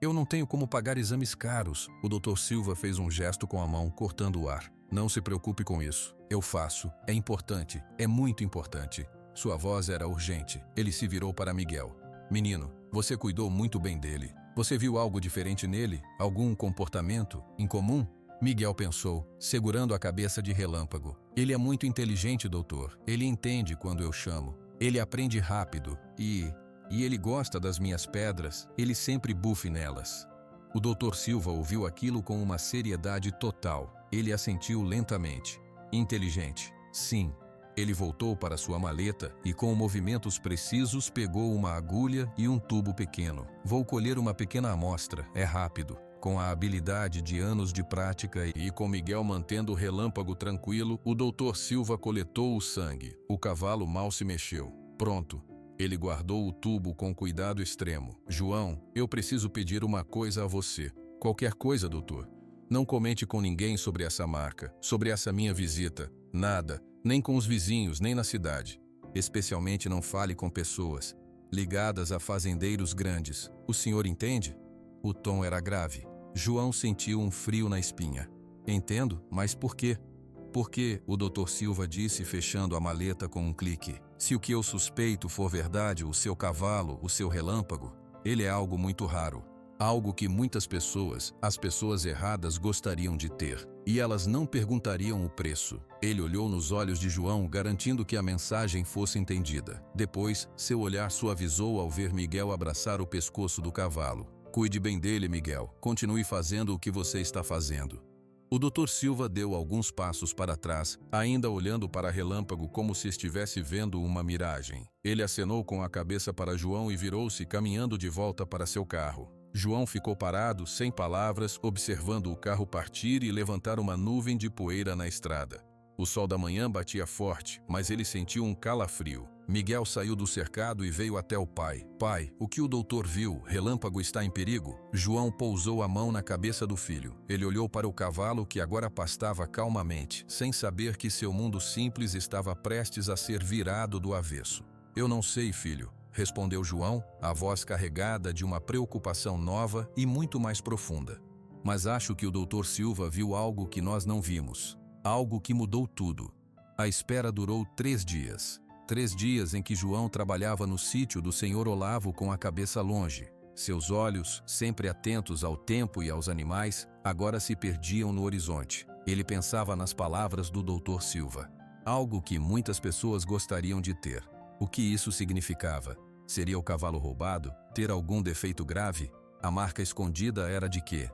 Eu não tenho como pagar exames caros. O Dr. Silva fez um gesto com a mão, cortando o ar. Não se preocupe com isso. Eu faço. É importante. É muito importante. Sua voz era urgente. Ele se virou para Miguel. Menino, você cuidou muito bem dele. Você viu algo diferente nele? Algum comportamento incomum? Miguel pensou, segurando a cabeça de Relâmpago. Ele é muito inteligente, doutor. Ele entende quando eu chamo. Ele aprende rápido e ele gosta das minhas pedras. Ele sempre bufe nelas. O Dr. Silva ouviu aquilo com uma seriedade total. Ele assentiu lentamente. Inteligente. Sim. Ele voltou para sua maleta e, com movimentos precisos, pegou uma agulha e um tubo pequeno. Vou colher uma pequena amostra. É rápido. Com a habilidade de anos de prática e com Miguel mantendo o Relâmpago tranquilo, o Dr. Silva coletou o sangue. O cavalo mal se mexeu. Pronto. Ele guardou o tubo com cuidado extremo. João, eu preciso pedir uma coisa a você. Qualquer coisa, doutor. Não comente com ninguém sobre essa marca, sobre essa minha visita. Nada. Nem com os vizinhos, nem na cidade. Especialmente não fale com pessoas ligadas a fazendeiros grandes. O senhor entende? O tom era grave. João sentiu um frio na espinha. Entendo, mas por quê? Porque, o Dr. Silva disse fechando a maleta com um clique. Se o que eu suspeito for verdade, o seu cavalo, o seu relâmpago, ele é algo muito raro. Algo que muitas pessoas, as pessoas erradas, gostariam de ter. E elas não perguntariam o preço. Ele olhou nos olhos de João, garantindo que a mensagem fosse entendida. Depois, seu olhar suavizou ao ver Miguel abraçar o pescoço do cavalo. Cuide bem dele, Miguel. Continue fazendo o que você está fazendo. O Dr. Silva deu alguns passos para trás, ainda olhando para Relâmpago como se estivesse vendo uma miragem. Ele acenou com a cabeça para João e virou-se, caminhando de volta para seu carro. João ficou parado, sem palavras, observando o carro partir e levantar uma nuvem de poeira na estrada. O sol da manhã batia forte, mas ele sentiu um calafrio. Miguel saiu do cercado e veio até o pai. Pai, o que o doutor viu? Relâmpago está em perigo? João pousou a mão na cabeça do filho. Ele olhou para o cavalo que agora pastava calmamente, sem saber que seu mundo simples estava prestes a ser virado do avesso. Eu não sei, filho, respondeu João, a voz carregada de uma preocupação nova e muito mais profunda. Mas acho que o Dr. Silva viu algo que nós não vimos. Algo que mudou tudo. A espera durou 3 dias. 3 dias em que João trabalhava no sítio do Senhor Olavo com a cabeça longe. Seus olhos, sempre atentos ao tempo e aos animais, agora se perdiam no horizonte. Ele pensava nas palavras do Dr. Silva. Algo que muitas pessoas gostariam de ter. O que isso significava? Seria o cavalo roubado? Ter algum defeito grave? A marca escondida era de quê?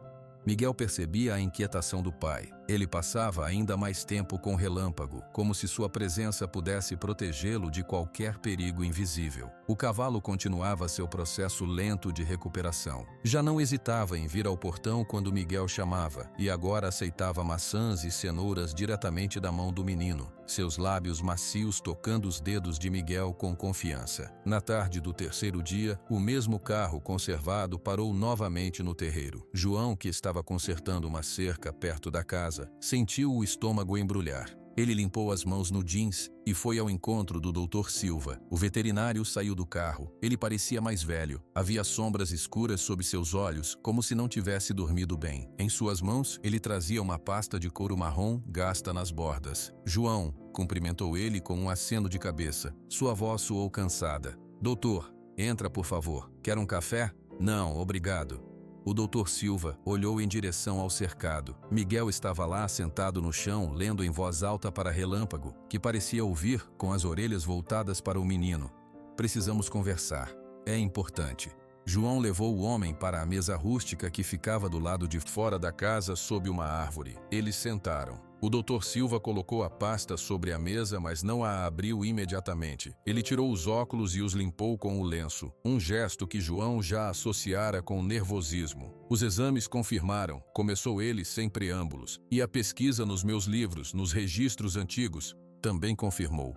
Miguel percebia a inquietação do pai. Ele passava ainda mais tempo com Relâmpago, como se sua presença pudesse protegê-lo de qualquer perigo invisível. O cavalo continuava seu processo lento de recuperação. Já não hesitava em vir ao portão quando Miguel chamava, e agora aceitava maçãs e cenouras diretamente da mão do menino, seus lábios macios tocando os dedos de Miguel com confiança. Na tarde do 3º dia, o mesmo carro conservado parou novamente no terreiro. João, que estava consertando uma cerca perto da casa, sentiu o estômago embrulhar. Ele limpou as mãos no jeans e foi ao encontro do Dr. Silva. O veterinário saiu do carro. Ele parecia mais velho. Havia sombras escuras sob seus olhos, como se não tivesse dormido bem. Em suas mãos, ele trazia uma pasta de couro marrom gasta nas bordas. João, cumprimentou ele com um aceno de cabeça. Sua voz soou cansada. Doutor, entra por favor. Quer um café? Não, obrigado. O Dr. Silva olhou em direção ao cercado. Miguel estava lá sentado no chão, lendo em voz alta para Relâmpago, que parecia ouvir com as orelhas voltadas para o menino. Precisamos conversar. É importante. João levou o homem para a mesa rústica que ficava do lado de fora da casa sob uma árvore. Eles sentaram. O Dr. Silva colocou a pasta sobre a mesa, mas não a abriu imediatamente. Ele tirou os óculos e os limpou com o lenço, um gesto que João já associara com nervosismo. Os exames confirmaram, começou ele sem preâmbulos, e a pesquisa nos meus livros, nos registros antigos, também confirmou.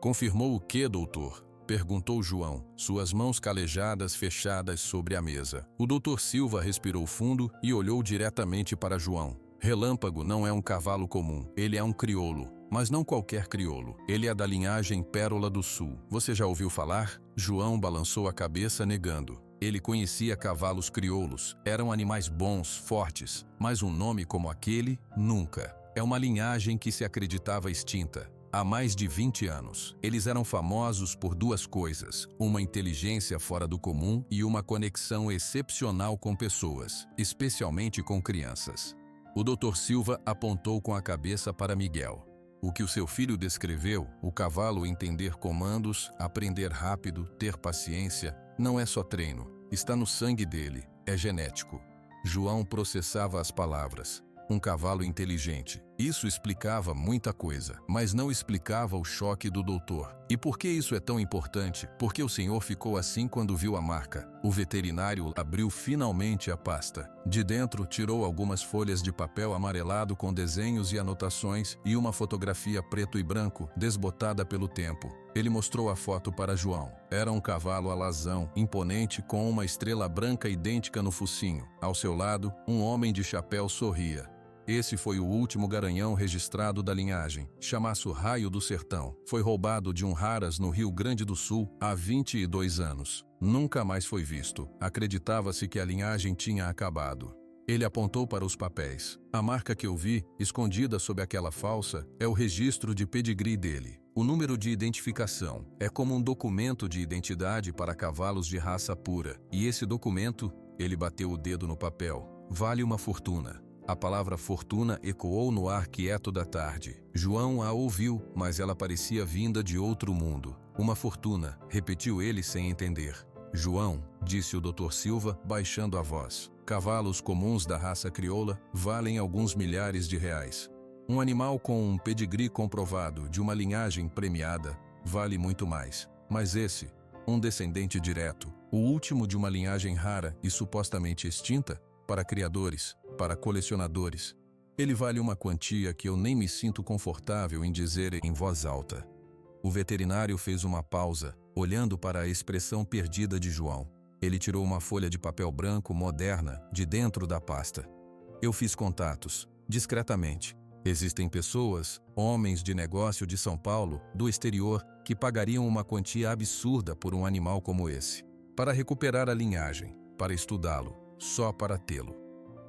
Confirmou o quê, doutor? Perguntou João, suas mãos calejadas fechadas sobre a mesa. O Dr. Silva respirou fundo e olhou diretamente para João. Relâmpago não é um cavalo comum, ele é um crioulo, mas não qualquer crioulo. Ele é da linhagem Pérola do Sul. Você já ouviu falar? João balançou a cabeça negando. Ele conhecia cavalos crioulos, eram animais bons, fortes, mas um nome como aquele, nunca. É uma linhagem que se acreditava extinta. Há mais de 20 anos, eles eram famosos por duas coisas: uma inteligência fora do comum e uma conexão excepcional com pessoas, especialmente com crianças. O Dr. Silva apontou com a cabeça para Miguel. O que o seu filho descreveu, o cavalo entender comandos, aprender rápido, ter paciência, não é só treino, está no sangue dele, é genético. João processava as palavras. Um cavalo inteligente. Isso explicava muita coisa, mas não explicava o choque do doutor. E por que isso é tão importante? Porque o senhor ficou assim quando viu a marca. O veterinário abriu finalmente a pasta. De dentro, tirou algumas folhas de papel amarelado com desenhos e anotações e uma fotografia preto e branco, desbotada pelo tempo. Ele mostrou a foto para João. Era um cavalo alazão, imponente, com uma estrela branca idêntica no focinho. Ao seu lado, um homem de chapéu sorria. Esse foi o último garanhão registrado da linhagem. Chama-se Raio do Sertão. Foi roubado de um Raras no Rio Grande do Sul há 22 anos. Nunca mais foi visto. Acreditava-se que a linhagem tinha acabado. Ele apontou para os papéis. A marca que eu vi, escondida sob aquela falsa, é o registro de pedigree dele. O número de identificação é como um documento de identidade para cavalos de raça pura. E esse documento, ele bateu o dedo no papel, vale uma fortuna. A palavra fortuna ecoou no ar quieto da tarde. João a ouviu, mas ela parecia vinda de outro mundo. Uma fortuna, repetiu ele sem entender. João, disse o Dr. Silva, baixando a voz. Cavalos comuns da raça crioula valem alguns milhares de reais. Um animal com um pedigree comprovado de uma linhagem premiada vale muito mais. Mas esse, um descendente direto, o último de uma linhagem rara e supostamente extinta, para criadores, para colecionadores, ele vale uma quantia que eu nem me sinto confortável em dizer em voz alta. O veterinário fez uma pausa, olhando para a expressão perdida de João. Ele tirou uma folha de papel branco moderna de dentro da pasta. Eu fiz contatos, discretamente. Existem pessoas, homens de negócio de São Paulo, do exterior, que pagariam uma quantia absurda por um animal como esse, para recuperar a linhagem, para estudá-lo, só para tê-lo.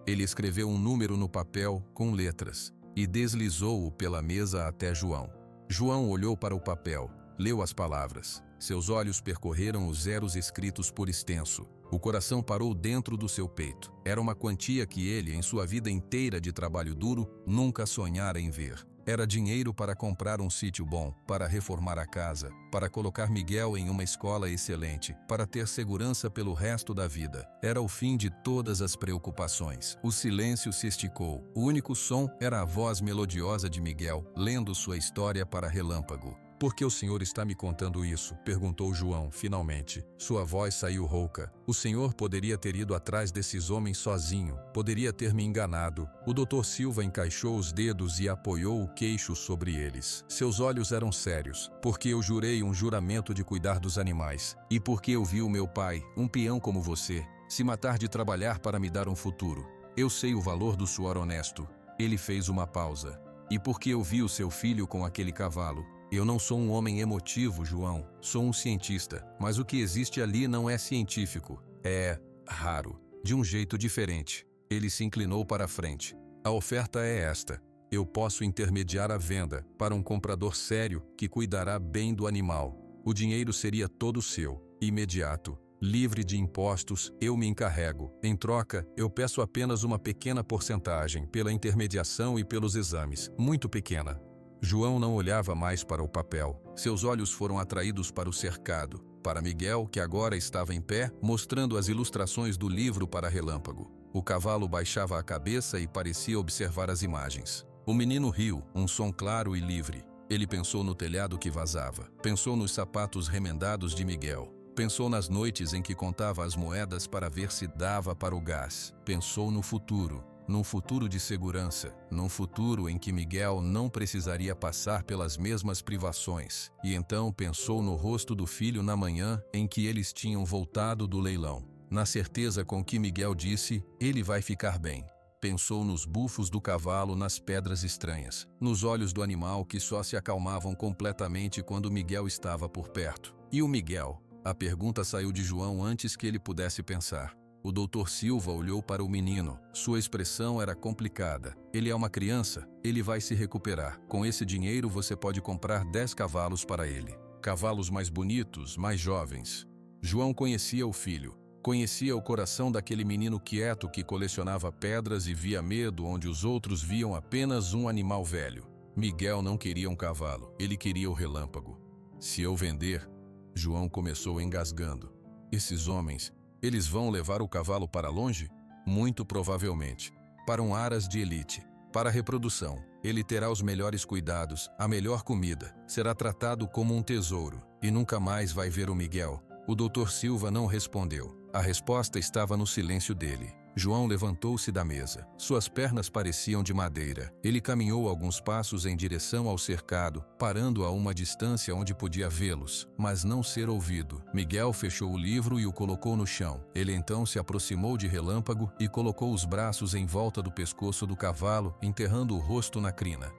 Ele escreveu um número no papel com letras e deslizou-o pela mesa até João. João olhou para o papel, leu as palavras. Seus olhos percorreram os zeros escritos por extenso. O coração parou dentro do seu peito. Era uma quantia que ele, em sua vida inteira de trabalho duro, nunca sonhara em ver. Era dinheiro para comprar um sítio bom, para reformar a casa, para colocar Miguel em uma escola excelente, para ter segurança pelo resto da vida. Era o fim de todas as preocupações. O silêncio se esticou. O único som era a voz melodiosa de Miguel, lendo sua história para Relâmpago. Por que o senhor está me contando isso? Perguntou João, finalmente. Sua voz saiu rouca. O senhor poderia ter ido atrás desses homens sozinho. Poderia ter me enganado. O Dr. Silva encaixou os dedos e apoiou o queixo sobre eles. Seus olhos eram sérios. Porque eu jurei um juramento de cuidar dos animais. E porque eu vi o meu pai, um peão como você, se matar de trabalhar para me dar um futuro. Eu sei o valor do suor honesto. Ele fez uma pausa. E porque eu vi o seu filho com aquele cavalo. Eu não sou um homem emotivo, João. Sou um cientista. Mas o que existe ali não é científico. É raro. De um jeito diferente. Ele se inclinou para a frente. A oferta é esta. Eu posso intermediar a venda para um comprador sério que cuidará bem do animal. O dinheiro seria todo seu, imediato. Livre de impostos, eu me encarrego. Em troca, eu peço apenas uma pequena porcentagem pela intermediação e pelos exames. Muito pequena. João não olhava mais para o papel. Seus olhos foram atraídos para o cercado, para Miguel, que agora estava em pé, mostrando as ilustrações do livro para Relâmpago. O cavalo baixava a cabeça e parecia observar as imagens. O menino riu, um som claro e livre. Ele pensou no telhado que vazava. Pensou nos sapatos remendados de Miguel. Pensou nas noites em que contava as moedas para ver se dava para o gás. Pensou no futuro. Num futuro de segurança, num futuro em que Miguel não precisaria passar pelas mesmas privações. E então pensou no rosto do filho na manhã em que eles tinham voltado do leilão. Na certeza com que Miguel disse, ele vai ficar bem. Pensou nos bufos do cavalo nas pedras estranhas, nos olhos do animal que só se acalmavam completamente quando Miguel estava por perto. E o Miguel, A pergunta saiu de João antes que ele pudesse pensar. O Dr. Silva olhou para o menino. Sua expressão era complicada. Ele é uma criança, ele vai se recuperar. Com esse dinheiro você pode comprar 10 cavalos para ele. Cavalos mais bonitos, mais jovens. João conhecia o filho. Conhecia o coração daquele menino quieto que colecionava pedras e via medo onde os outros viam apenas um animal velho. Miguel não queria um cavalo, ele queria o relâmpago. Se eu vender... João começou engasgando. Esses homens, eles vão levar o cavalo para longe? Muito provavelmente. Para um aras de elite. Para a reprodução. Ele terá os melhores cuidados, a melhor comida. Será tratado como um tesouro. E nunca mais vai ver o Miguel. O Dr. Silva não respondeu. A resposta estava no silêncio dele. João levantou-se da mesa. Suas pernas pareciam de madeira. Ele caminhou alguns passos em direção ao cercado, parando a uma distância onde podia vê-los, mas não ser ouvido. Miguel fechou o livro e o colocou no chão. Ele então se aproximou de Relâmpago e colocou os braços em volta do pescoço do cavalo, enterrando o rosto na crina.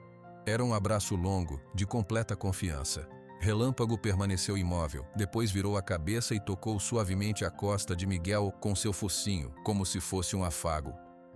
Era um abraço longo, de completa confiança. Relâmpago permaneceu imóvel, depois virou a cabeça e tocou suavemente a costa de Miguel com seu focinho, como se fosse um afago.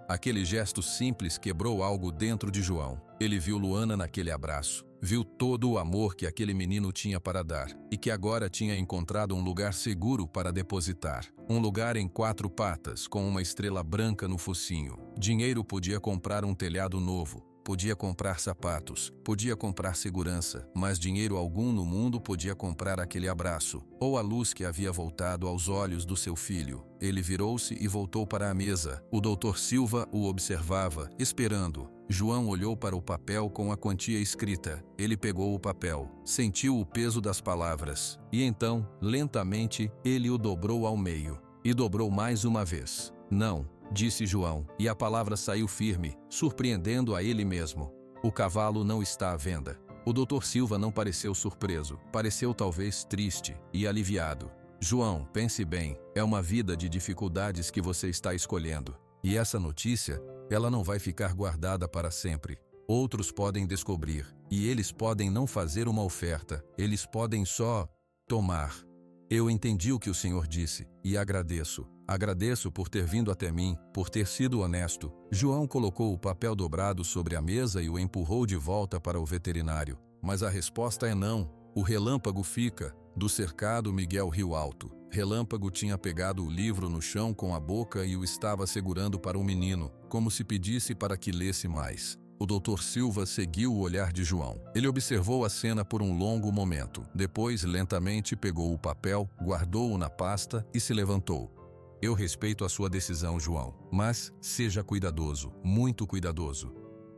Aquele gesto simples quebrou algo dentro de João. Ele viu Luana naquele abraço, viu todo o amor que aquele menino tinha para dar e que agora tinha encontrado um lugar seguro para depositar. Um lugar em 4 patas, com uma estrela branca no focinho. Dinheiro podia comprar um telhado novo. Podia comprar sapatos, podia comprar segurança, mas dinheiro algum no mundo podia comprar aquele abraço, ou a luz que havia voltado aos olhos do seu filho. Ele virou-se e voltou para a mesa. O Dr. Silva o observava, esperando. João olhou para o papel com a quantia escrita. Ele pegou o papel, sentiu o peso das palavras, e então, lentamente, ele o dobrou ao meio. E dobrou mais uma vez. Não, disse João, e a palavra saiu firme, surpreendendo a ele mesmo. O cavalo não está à venda. O Dr. Silva não pareceu surpreso, pareceu talvez triste e aliviado. João, pense bem, é uma vida de dificuldades que você está escolhendo. E essa notícia, ela não vai ficar guardada para sempre. Outros podem descobrir, e eles podem não fazer uma oferta, eles podem só tomar. Eu entendi o que o Senhor disse, e agradeço. Agradeço por ter vindo até mim, por ter sido honesto. João colocou o papel dobrado sobre a mesa e o empurrou de volta para o veterinário. Mas a resposta é não. O Relâmpago fica. Do cercado, Miguel riu alto. Relâmpago tinha pegado o livro no chão com a boca e o estava segurando para o menino, como se pedisse para que lesse mais. O Dr. Silva seguiu o olhar de João. Ele observou a cena por um longo momento. Depois, lentamente, pegou o papel, guardou-o na pasta e se levantou. Eu respeito a sua decisão, João, mas seja cuidadoso, muito cuidadoso.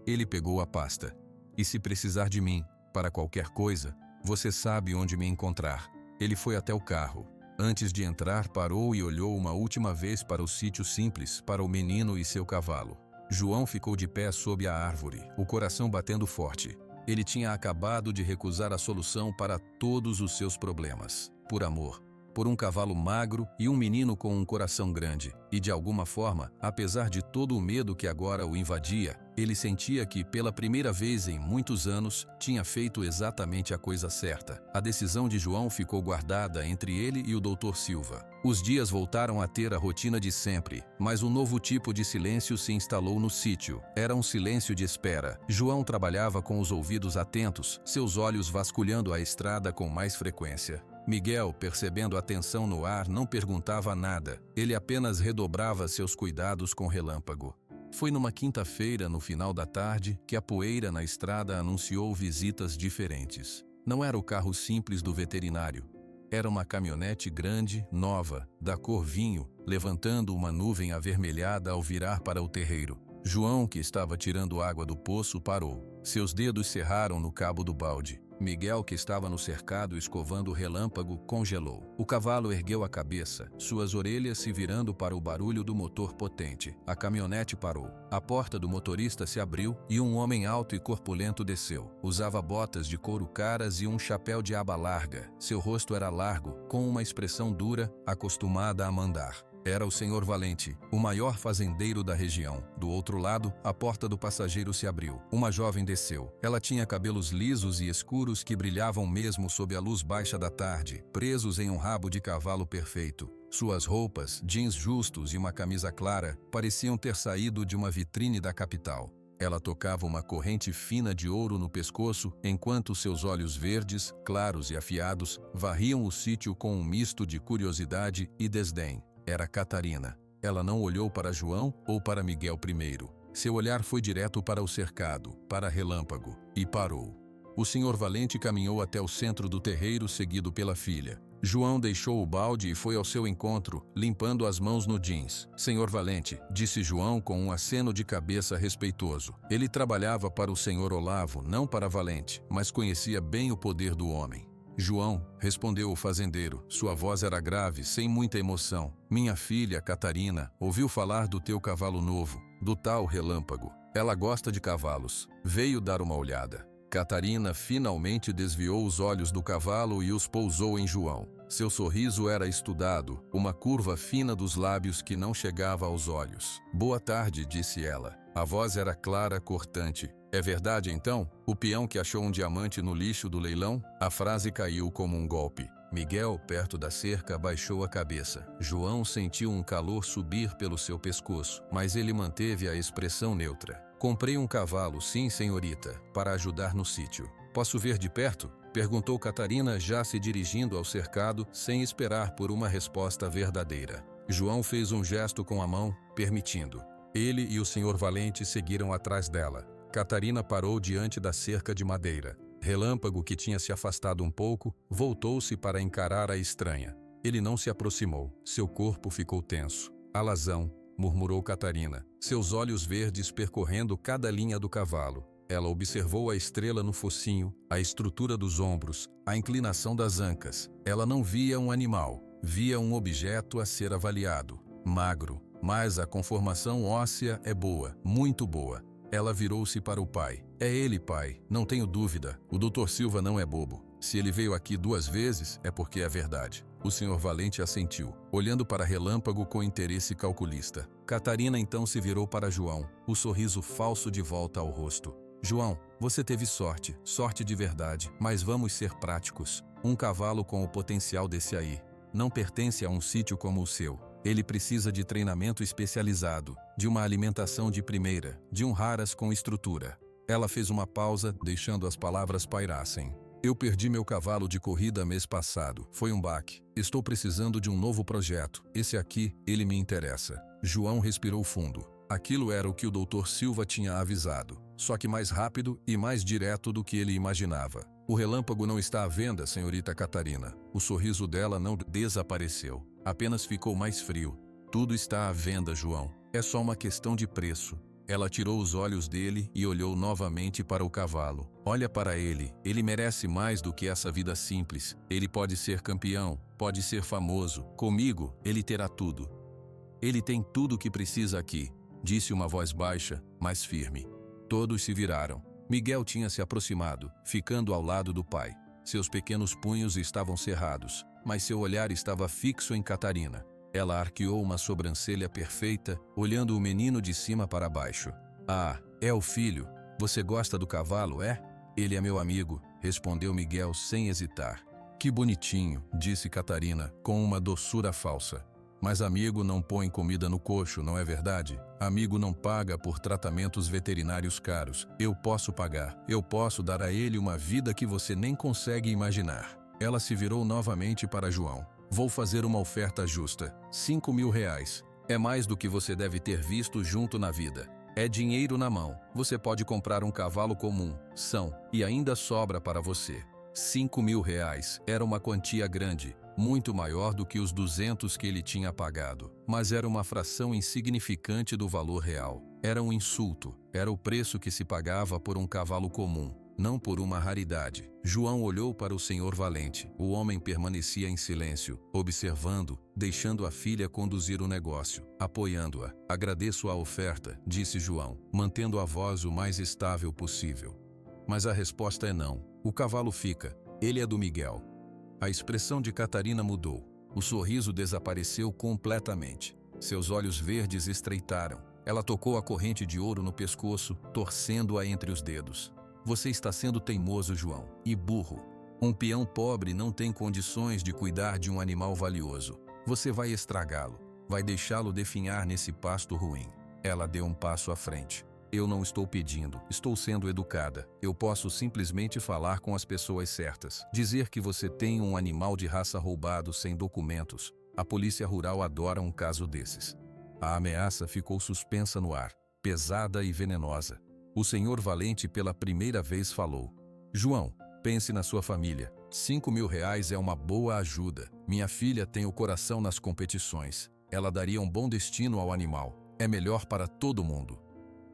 Ele pegou a pasta. E se precisar de mim, para qualquer coisa, você sabe onde me encontrar. Ele foi até o carro. Antes de entrar, parou e olhou uma última vez para o sítio simples, para o menino e seu cavalo. João ficou de pé sob a árvore, o coração batendo forte. Ele tinha acabado de recusar a solução para todos os seus problemas. Por amor. Por um cavalo magro e um menino com um coração grande. E de alguma forma, apesar de todo o medo que agora o invadia, ele sentia que, pela primeira vez em muitos anos, tinha feito exatamente a coisa certa. A decisão de João ficou guardada entre ele e o Dr. Silva. Os dias voltaram a ter a rotina de sempre, mas um novo tipo de silêncio se instalou no sítio. Era um silêncio de espera. João trabalhava com os ouvidos atentos, seus olhos vasculhando a estrada com mais frequência. Miguel, percebendo a tensão no ar, não perguntava nada. Ele apenas redobrava seus cuidados com Relâmpago. Foi numa quinta-feira, no final da tarde, que a poeira na estrada anunciou visitas diferentes. Não era o carro simples do veterinário. Era uma caminhonete grande, nova, da cor vinho, levantando uma nuvem avermelhada ao virar para o terreiro. João, que estava tirando água do poço, parou. Seus dedos cerraram no cabo do balde. Miguel, que estava no cercado escovando o Relâmpago, congelou. O cavalo ergueu a cabeça, suas orelhas se virando para o barulho do motor potente. A caminhonete parou. A porta do motorista se abriu e um homem alto e corpulento desceu. Usava botas de couro caras e um chapéu de aba larga. Seu rosto era largo, com uma expressão dura, acostumada a mandar. Era o senhor Valente, o maior fazendeiro da região. Do outro lado, a porta do passageiro se abriu. Uma jovem desceu. Ela tinha cabelos lisos e escuros que brilhavam mesmo sob a luz baixa da tarde, presos em um rabo de cavalo perfeito. Suas roupas, jeans justos e uma camisa clara, pareciam ter saído de uma vitrine da capital. Ela tocava uma corrente fina de ouro no pescoço, enquanto seus olhos verdes, claros e afiados, varriam o sítio com um misto de curiosidade e desdém. Era Catarina. Ela não olhou para João ou para Miguel primeiro. Seu olhar foi direto para o cercado, para Relâmpago, e parou. O senhor Valente caminhou até o centro do terreiro, seguido pela filha. João deixou o balde e foi ao seu encontro, limpando as mãos no jeans. Senhor Valente, disse João com um aceno de cabeça respeitoso. Ele trabalhava para o senhor Olavo, não para Valente, mas conhecia bem o poder do homem. João, respondeu o fazendeiro. Sua voz era grave, sem muita emoção. Minha filha, Catarina, ouviu falar do teu cavalo novo, do tal Relâmpago. Ela gosta de cavalos. Veio dar uma olhada. Catarina finalmente desviou os olhos do cavalo e os pousou em João. Seu sorriso era estudado, uma curva fina dos lábios que não chegava aos olhos. Boa tarde, disse ela. A voz era clara, cortante. É verdade, então? O peão que achou um diamante no lixo do leilão? A frase caiu como um golpe. Miguel, perto da cerca, baixou a cabeça. João sentiu um calor subir pelo seu pescoço, mas ele manteve a expressão neutra. Comprei um cavalo, sim, senhorita, para ajudar no sítio. Posso ver de perto? Perguntou Catarina, já se dirigindo ao cercado, sem esperar por uma resposta verdadeira. João fez um gesto com a mão, permitindo. Ele e o senhor Valente seguiram atrás dela. Catarina parou diante da cerca de madeira. Relâmpago, que tinha se afastado um pouco, voltou-se para encarar a estranha. Ele não se aproximou. Seu corpo ficou tenso. Alazão, murmurou Catarina, seus olhos verdes percorrendo cada linha do cavalo. Ela observou a estrela no focinho, a estrutura dos ombros, a inclinação das ancas. Ela não via um animal, via um objeto a ser avaliado. Magro, mas a conformação óssea é boa, muito boa. Ela virou-se para o pai. É ele, pai, não tenho dúvida. O Dr. Silva não é bobo. Se ele veio aqui 2 vezes, é porque é verdade. O senhor Valente assentiu, olhando para Relâmpago com interesse calculista. Catarina então se virou para João, o sorriso falso de volta ao rosto. João, você teve sorte, sorte de verdade, mas vamos ser práticos. Um cavalo com o potencial desse aí não pertence a um sítio como o seu. Ele precisa de treinamento especializado, de uma alimentação de primeira, de um raras com estrutura. Ela fez uma pausa, deixando as palavras pairassem. Eu perdi meu cavalo de corrida mês passado. Foi um baque. Estou precisando de um novo projeto. Esse aqui, ele me interessa. João respirou fundo. Aquilo era o que o Dr. Silva tinha avisado, só que mais rápido e mais direto do que ele imaginava. O Relâmpago não está à venda, senhorita Catarina. O sorriso dela não desapareceu, apenas ficou mais frio. Tudo está à venda, João. É só uma questão de preço. Ela tirou os olhos dele e olhou novamente para o cavalo. Olha para ele, ele merece mais do que essa vida simples. Ele pode ser campeão, pode ser famoso. Comigo, ele terá tudo. Ele tem tudo o que precisa aqui, disse uma voz baixa, mas firme. Todos se viraram. Miguel tinha se aproximado, ficando ao lado do pai. Seus pequenos punhos estavam cerrados, mas seu olhar estava fixo em Catarina. Ela arqueou uma sobrancelha perfeita, olhando o menino de cima para baixo. Ah, é o filho. Você gosta do cavalo, é? Ele é meu amigo, respondeu Miguel sem hesitar. Que bonitinho, disse Catarina, com uma doçura falsa. Mas amigo não põe comida no coxo, não é verdade? Amigo não paga por tratamentos veterinários caros. Eu posso pagar. Eu posso dar a ele uma vida que você nem consegue imaginar. Ela se virou novamente para João. Vou fazer uma oferta justa. 5.000 reais. É mais do que você deve ter visto junto na vida. É dinheiro na mão. Você pode comprar um cavalo comum, são, e ainda sobra para você. 5.000 reais era uma quantia grande, muito maior do que os 200 que ele tinha pagado. Mas era uma fração insignificante do valor real. Era um insulto. Era o preço que se pagava por um cavalo comum, não por uma raridade. João olhou para o senhor Valente. O homem permanecia em silêncio, observando, deixando a filha conduzir o negócio, apoiando-a. Agradeço a oferta, disse João, mantendo a voz o mais estável possível. Mas a resposta é não. O cavalo fica. Ele é do Miguel. A expressão de Catarina mudou. O sorriso desapareceu completamente. Seus olhos verdes estreitaram. Ela tocou a corrente de ouro no pescoço, torcendo-a entre os dedos. Você está sendo teimoso, João, e burro. Um peão pobre não tem condições de cuidar de um animal valioso. Você vai estragá-lo. Vai deixá-lo definhar nesse pasto ruim. Ela deu um passo à frente. Eu não estou pedindo, estou sendo educada. Eu posso simplesmente falar com as pessoas certas. Dizer que você tem um animal de raça roubado sem documentos. A polícia rural adora um caso desses. A ameaça ficou suspensa no ar, pesada e venenosa. O senhor Valente pela primeira vez falou. João, pense na sua família. R$ 5.000 é uma boa ajuda. Minha filha tem o coração nas competições. Ela daria um bom destino ao animal. É melhor para todo mundo.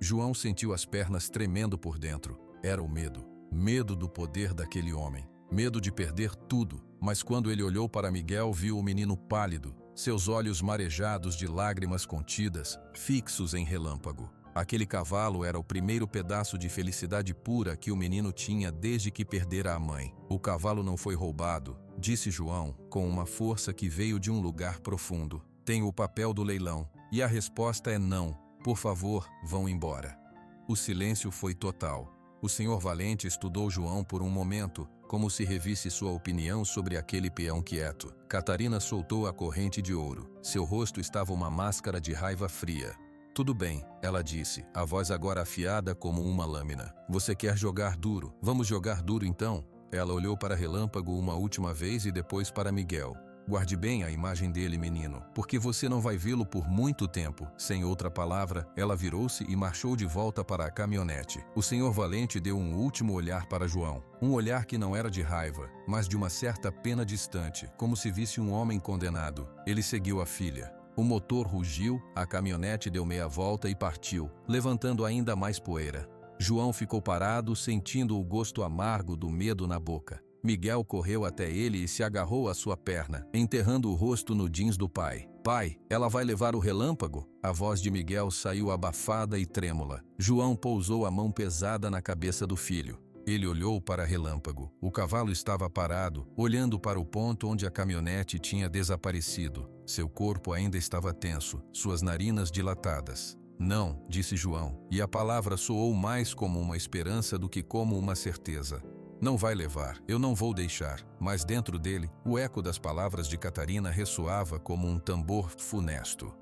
João sentiu as pernas tremendo por dentro. Era o medo. Medo do poder daquele homem. Medo de perder tudo. Mas quando ele olhou para Miguel, viu o menino pálido, seus olhos marejados de lágrimas contidas, fixos em Relâmpago. Aquele cavalo era o primeiro pedaço de felicidade pura que o menino tinha desde que perdera a mãe. O cavalo não foi roubado, disse João, com uma força que veio de um lugar profundo. Tem o papel do leilão. E a resposta é não. Por favor, vão embora. O silêncio foi total. O senhor Valente estudou João por um momento, como se revisse sua opinião sobre aquele peão quieto. Catarina soltou a corrente de ouro. Seu rosto estava uma máscara de raiva fria. Tudo bem, ela disse, a voz agora afiada como uma lâmina. Você quer jogar duro? Vamos jogar duro então? Ela olhou para Relâmpago uma última vez e depois para Miguel. Guarde bem a imagem dele, menino, porque você não vai vê-lo por muito tempo. Sem outra palavra, ela virou-se e marchou de volta para a caminhonete. O senhor Valente deu um último olhar para João. Um olhar que não era de raiva, mas de uma certa pena distante, como se visse um homem condenado. Ele seguiu a filha. O motor rugiu, a caminhonete deu meia volta e partiu, levantando ainda mais poeira. João ficou parado, sentindo o gosto amargo do medo na boca. Miguel correu até ele e se agarrou à sua perna, enterrando o rosto no jeans do pai. Pai, ela vai levar o Relâmpago? A voz de Miguel saiu abafada e trêmula. João pousou a mão pesada na cabeça do filho. Ele olhou para Relâmpago. O cavalo estava parado, olhando para o ponto onde a caminhonete tinha desaparecido. Seu corpo ainda estava tenso, suas narinas dilatadas. Não, disse João, e a palavra soou mais como uma esperança do que como uma certeza. Não vai levar, eu não vou deixar. Mas dentro dele, o eco das palavras de Catarina ressoava como um tambor funesto.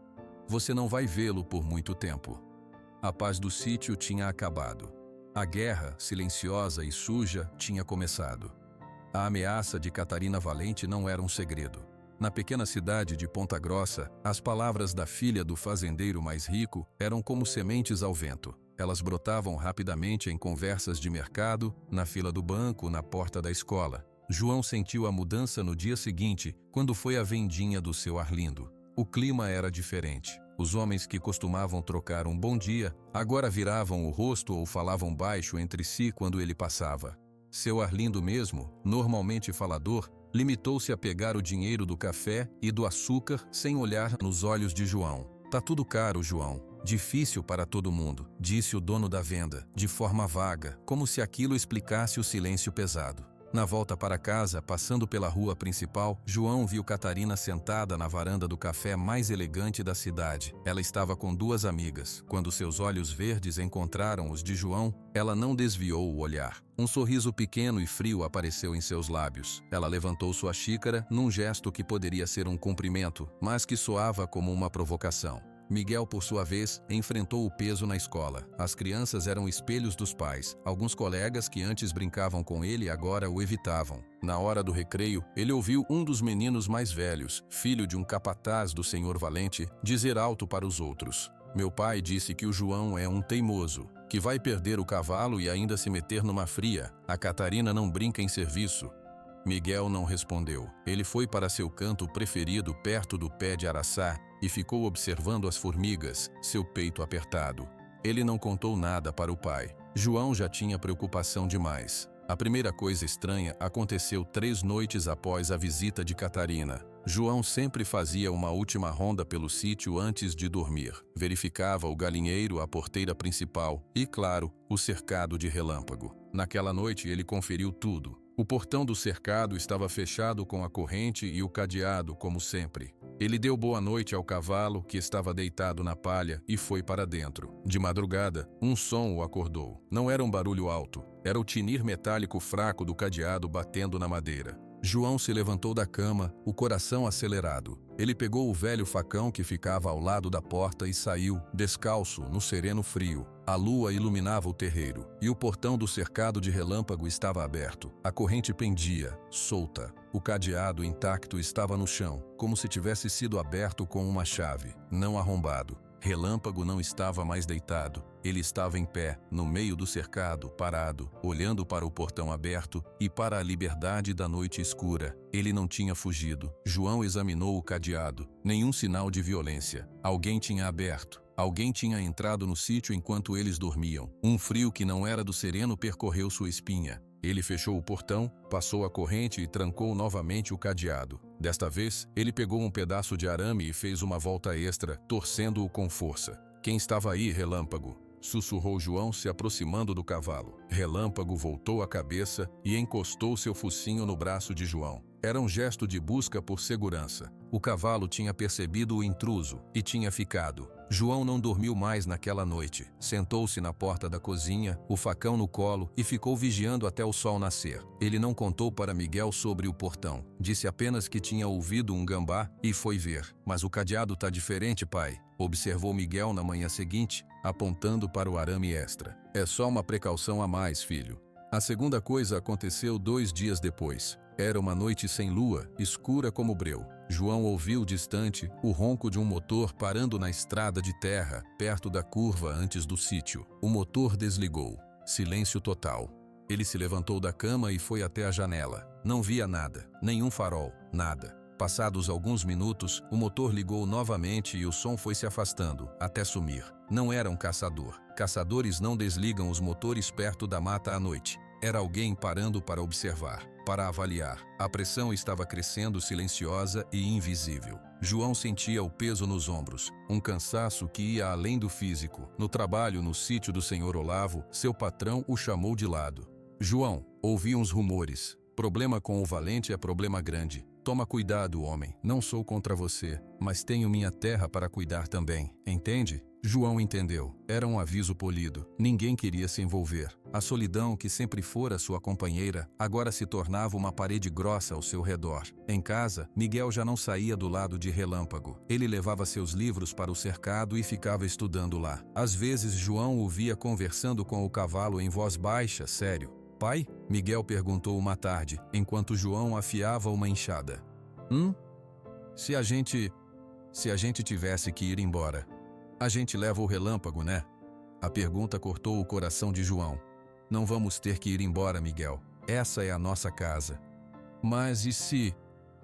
Você não vai vê-lo por muito tempo. A paz do sítio tinha acabado. A guerra, silenciosa e suja, tinha começado. A ameaça de Catarina Valente não era um segredo. Na pequena cidade de Ponta Grossa, as palavras da filha do fazendeiro mais rico eram como sementes ao vento. Elas brotavam rapidamente em conversas de mercado, na fila do banco, na porta da escola. João sentiu a mudança no dia seguinte, quando foi à vendinha do seu Arlindo. O clima era diferente. Os homens que costumavam trocar um bom dia, agora viravam o rosto ou falavam baixo entre si quando ele passava. Seu Arlindo mesmo, normalmente falador, limitou-se a pegar o dinheiro do café e do açúcar sem olhar nos olhos de João. Tá tudo caro, João. Difícil para todo mundo, disse o dono da venda, de forma vaga, como se aquilo explicasse o silêncio pesado. Na volta para casa, passando pela rua principal, João viu Catarina sentada na varanda do café mais elegante da cidade. Ela estava com duas amigas. Quando seus olhos verdes encontraram os de João, ela não desviou o olhar. Um sorriso pequeno e frio apareceu em seus lábios. Ela levantou sua xícara num gesto que poderia ser um cumprimento, mas que soava como uma provocação. Miguel, por sua vez, enfrentou o peso na escola. As crianças eram espelhos dos pais. Alguns colegas que antes brincavam com ele agora o evitavam. Na hora do recreio, ele ouviu um dos meninos mais velhos, filho de um capataz do senhor Valente, dizer alto para os outros: "Meu pai disse que o João é um teimoso, que vai perder o cavalo e ainda se meter numa fria. A Catarina não brinca em serviço." Miguel não respondeu. Ele foi para seu canto preferido perto do pé de araçá e ficou observando as formigas, seu peito apertado. Ele não contou nada para o pai. João já tinha preocupação demais. A primeira coisa estranha aconteceu 3 noites após a visita de Catarina. João sempre fazia uma última ronda pelo sítio antes de dormir. Verificava o galinheiro, a porteira principal e, claro, o cercado de Relâmpago. Naquela noite ele conferiu tudo. O portão do cercado estava fechado com a corrente e o cadeado, como sempre. Ele deu boa noite ao cavalo, que estava deitado na palha, e foi para dentro. De madrugada, um som o acordou. Não era um barulho alto, era o tinir metálico fraco do cadeado batendo na madeira. João se levantou da cama, o coração acelerado. Ele pegou o velho facão que ficava ao lado da porta e saiu, descalço, no sereno frio. A lua iluminava o terreiro, e o portão do cercado de relâmpago estava aberto. A corrente pendia, solta. O cadeado intacto estava no chão, como se tivesse sido aberto com uma chave, não arrombado. Relâmpago não estava mais deitado. Ele estava em pé, no meio do cercado, parado, olhando para o portão aberto e para a liberdade da noite escura. Ele não tinha fugido. João examinou o cadeado. Nenhum sinal de violência. Alguém tinha aberto. Alguém tinha entrado no sítio enquanto eles dormiam. Um frio que não era do sereno percorreu sua espinha. Ele fechou o portão, passou a corrente e trancou novamente o cadeado. Desta vez, ele pegou um pedaço de arame e fez uma volta extra, torcendo-o com força. "Quem estava aí, Relâmpago?" sussurrou João, se aproximando do cavalo. Relâmpago voltou a cabeça e encostou seu focinho no braço de João. Era um gesto de busca por segurança. O cavalo tinha percebido o intruso e tinha ficado. João não dormiu mais naquela noite. Sentou-se na porta da cozinha, o facão no colo, e ficou vigiando até o sol nascer. Ele não contou para Miguel sobre o portão. Disse apenas que tinha ouvido um gambá e foi ver. "Mas o cadeado tá diferente, pai", observou Miguel na manhã seguinte, apontando para o arame extra. "É só uma precaução a mais, filho." A segunda coisa aconteceu 2 dias depois. Era uma noite sem lua, escura como breu. João ouviu distante o ronco de um motor parando na estrada de terra, perto da curva antes do sítio. O motor desligou. Silêncio total. Ele se levantou da cama e foi até a janela. Não via nada, nenhum farol, nada. Passados alguns minutos, o motor ligou novamente e o som foi se afastando, até sumir. Não era um caçador. Caçadores não desligam os motores perto da mata à noite. Era alguém parando para observar, para avaliar. A pressão estava crescendo, silenciosa e invisível. João sentia o peso nos ombros, um cansaço que ia além do físico. No trabalho no sítio do Senhor Olavo, seu patrão o chamou de lado. "João, ouvi uns rumores. Problema com o valente é problema grande. Toma cuidado, homem. Não sou contra você, mas tenho minha terra para cuidar também. Entende?" João entendeu. Era um aviso polido. Ninguém queria se envolver. A solidão, que sempre fora sua companheira, agora se tornava uma parede grossa ao seu redor. Em casa, Miguel já não saía do lado de Relâmpago. Ele levava seus livros para o cercado e ficava estudando lá. Às vezes, João o via conversando com o cavalo em voz baixa, sério. "Pai?" Miguel perguntou uma tarde, enquanto João afiava uma enxada. Se a gente tivesse que ir embora, a gente leva o Relâmpago, né?" A pergunta cortou o coração de João. "Não vamos ter que ir embora, Miguel. Essa é a nossa casa." "Mas e se?"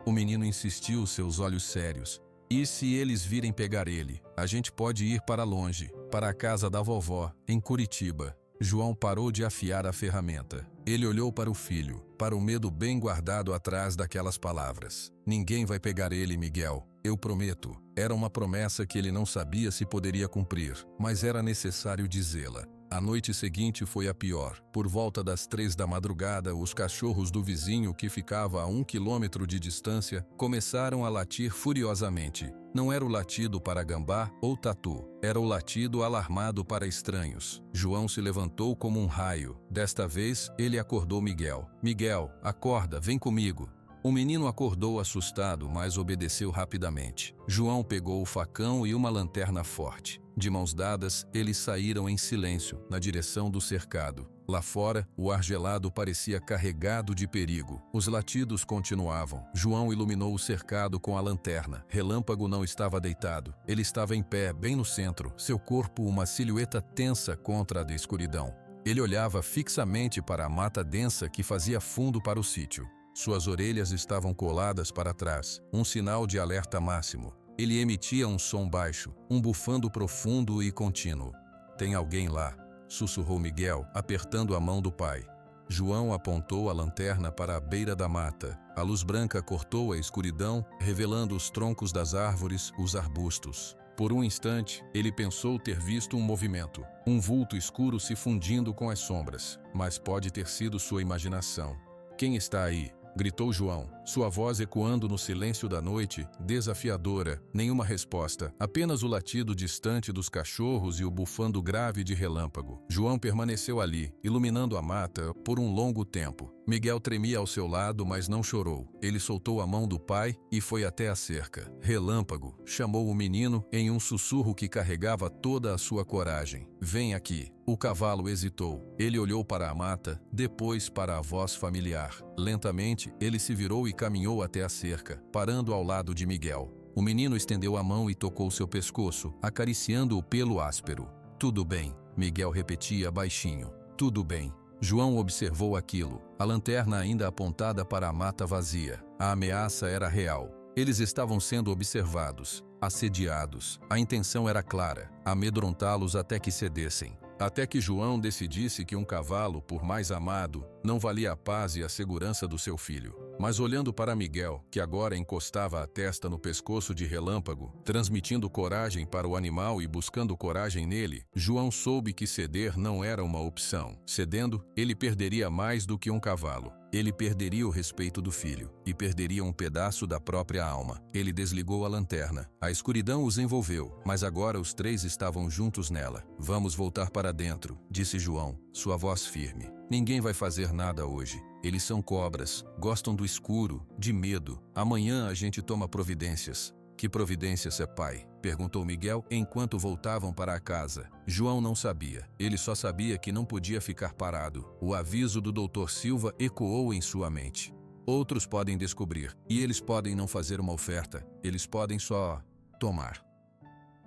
O menino insistiu, seus olhos sérios. "E se eles virem pegar ele? A gente pode ir para longe, para a casa da vovó, em Curitiba." João parou de afiar a ferramenta. Ele olhou para o filho, para o medo bem guardado atrás daquelas palavras. "Ninguém vai pegar ele, Miguel. Eu prometo." Era uma promessa que ele não sabia se poderia cumprir, mas era necessário dizê-la. A noite seguinte foi a pior. Por volta das 3 da madrugada, os cachorros do vizinho, que ficava a 1 quilômetro de distância, começaram a latir furiosamente. Não era o latido para gambá ou tatu, era o latido alarmado para estranhos. João se levantou como um raio. Desta vez, ele acordou Miguel. "Miguel, acorda, vem comigo." O menino acordou assustado, mas obedeceu rapidamente. João pegou o facão e uma lanterna forte. De mãos dadas, eles saíram em silêncio, na direção do cercado. Lá fora, o ar gelado parecia carregado de perigo. Os latidos continuavam. João iluminou o cercado com a lanterna. Relâmpago não estava deitado. Ele estava em pé, bem no centro, seu corpo uma silhueta tensa contra a da escuridão. Ele olhava fixamente para a mata densa que fazia fundo para o sítio. Suas orelhas estavam coladas para trás, um sinal de alerta máximo. Ele emitia um som baixo, um bufando profundo e contínuo. "Tem alguém lá", sussurrou Miguel, apertando a mão do pai. João apontou a lanterna para a beira da mata. A luz branca cortou a escuridão, revelando os troncos das árvores, os arbustos. Por um instante, ele pensou ter visto um movimento, um vulto escuro se fundindo com as sombras, mas pode ter sido sua imaginação. Quem está aí? Gritou João, sua voz ecoando no silêncio da noite, desafiadora. Nenhuma resposta, apenas o latido distante dos cachorros e o bufando grave de relâmpago. João permaneceu ali, iluminando a mata, por um longo tempo. Miguel tremia ao seu lado, mas não chorou. Ele soltou a mão do pai e foi até a cerca. Relâmpago chamou o menino em um sussurro que carregava toda a sua coragem. Vem aqui. O cavalo hesitou. Ele olhou para a mata, depois para a voz familiar. Lentamente, ele se virou e caminhou até a cerca, parando ao lado de Miguel. O menino estendeu a mão e tocou seu pescoço, acariciando o pelo áspero. Tudo bem, Miguel repetia baixinho. Tudo bem. João observou aquilo, a lanterna ainda apontada para a mata vazia. A ameaça era real. Eles estavam sendo observados, assediados. A intenção era clara, amedrontá-los até que cedessem. Até que João decidisse que um cavalo, por mais amado, não valia a paz e a segurança do seu filho. Mas olhando para Miguel, que agora encostava a testa no pescoço de Relâmpago, transmitindo coragem para o animal e buscando coragem nele, João soube que ceder não era uma opção. Cedendo, ele perderia mais do que um cavalo. Ele perderia o respeito do filho e perderia um pedaço da própria alma. Ele desligou a lanterna. A escuridão os envolveu, mas agora os três estavam juntos nela. Vamos voltar para dentro, disse João, sua voz firme. Ninguém vai fazer nada hoje. Eles são cobras, gostam do escuro, de medo. Amanhã a gente toma providências. Que providências, é pai? Perguntou Miguel enquanto voltavam para a casa. João não sabia. Ele só sabia que não podia ficar parado. O aviso do Dr. Silva ecoou em sua mente. Outros podem descobrir, e eles podem não fazer uma oferta. Eles podem só tomar.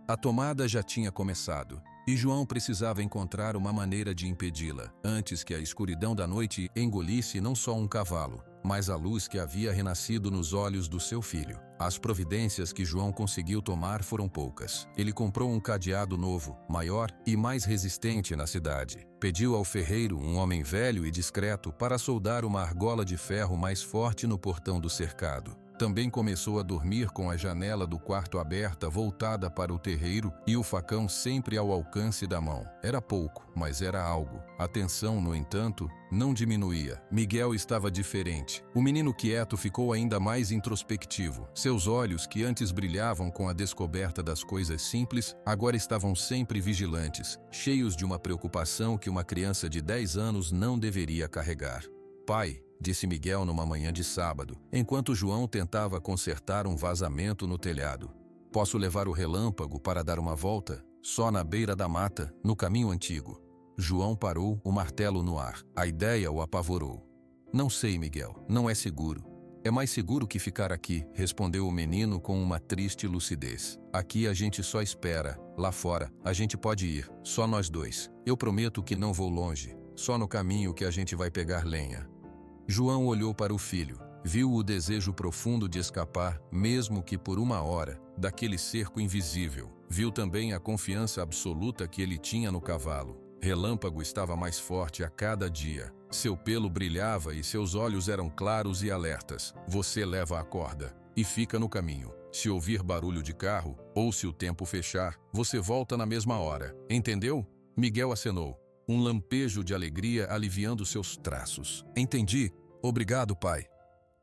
A tomada já tinha começado, e João precisava encontrar uma maneira de impedi-la, antes que a escuridão da noite engolisse não só um cavalo, mas a luz que havia renascido nos olhos do seu filho. As providências que João conseguiu tomar foram poucas. Ele comprou um cadeado novo, maior e mais resistente na cidade. Pediu ao ferreiro, um homem velho e discreto, para soldar uma argola de ferro mais forte no portão do cercado. Também começou a dormir com a janela do quarto aberta, voltada para o terreiro, e o facão sempre ao alcance da mão. Era pouco, mas era algo. A tensão, no entanto, não diminuía. Miguel estava diferente. O menino quieto ficou ainda mais introspectivo. Seus olhos, que antes brilhavam com a descoberta das coisas simples, agora estavam sempre vigilantes, cheios de uma preocupação que uma criança de 10 anos não deveria carregar. Pai, disse Miguel numa manhã de sábado, enquanto João tentava consertar um vazamento no telhado. Posso levar o Relâmpago para dar uma volta? Só na beira da mata, no caminho antigo. João parou, o martelo no ar. A ideia o apavorou. Não sei, Miguel, não é seguro. É mais seguro que ficar aqui, respondeu o menino com uma triste lucidez. Aqui a gente só espera. Lá fora, a gente pode ir, só nós dois. Eu prometo que não vou longe. Só no caminho que a gente vai pegar lenha. João olhou para o filho, viu o desejo profundo de escapar, mesmo que por uma hora, daquele cerco invisível. Viu também a confiança absoluta que ele tinha no cavalo. Relâmpago estava mais forte a cada dia. Seu pelo brilhava e seus olhos eram claros e alertas. Você leva a corda e fica no caminho. Se ouvir barulho de carro, ou se o tempo fechar, você volta na mesma hora. Entendeu? Miguel acenou. Um lampejo de alegria aliviando seus traços. Entendi. Obrigado, pai.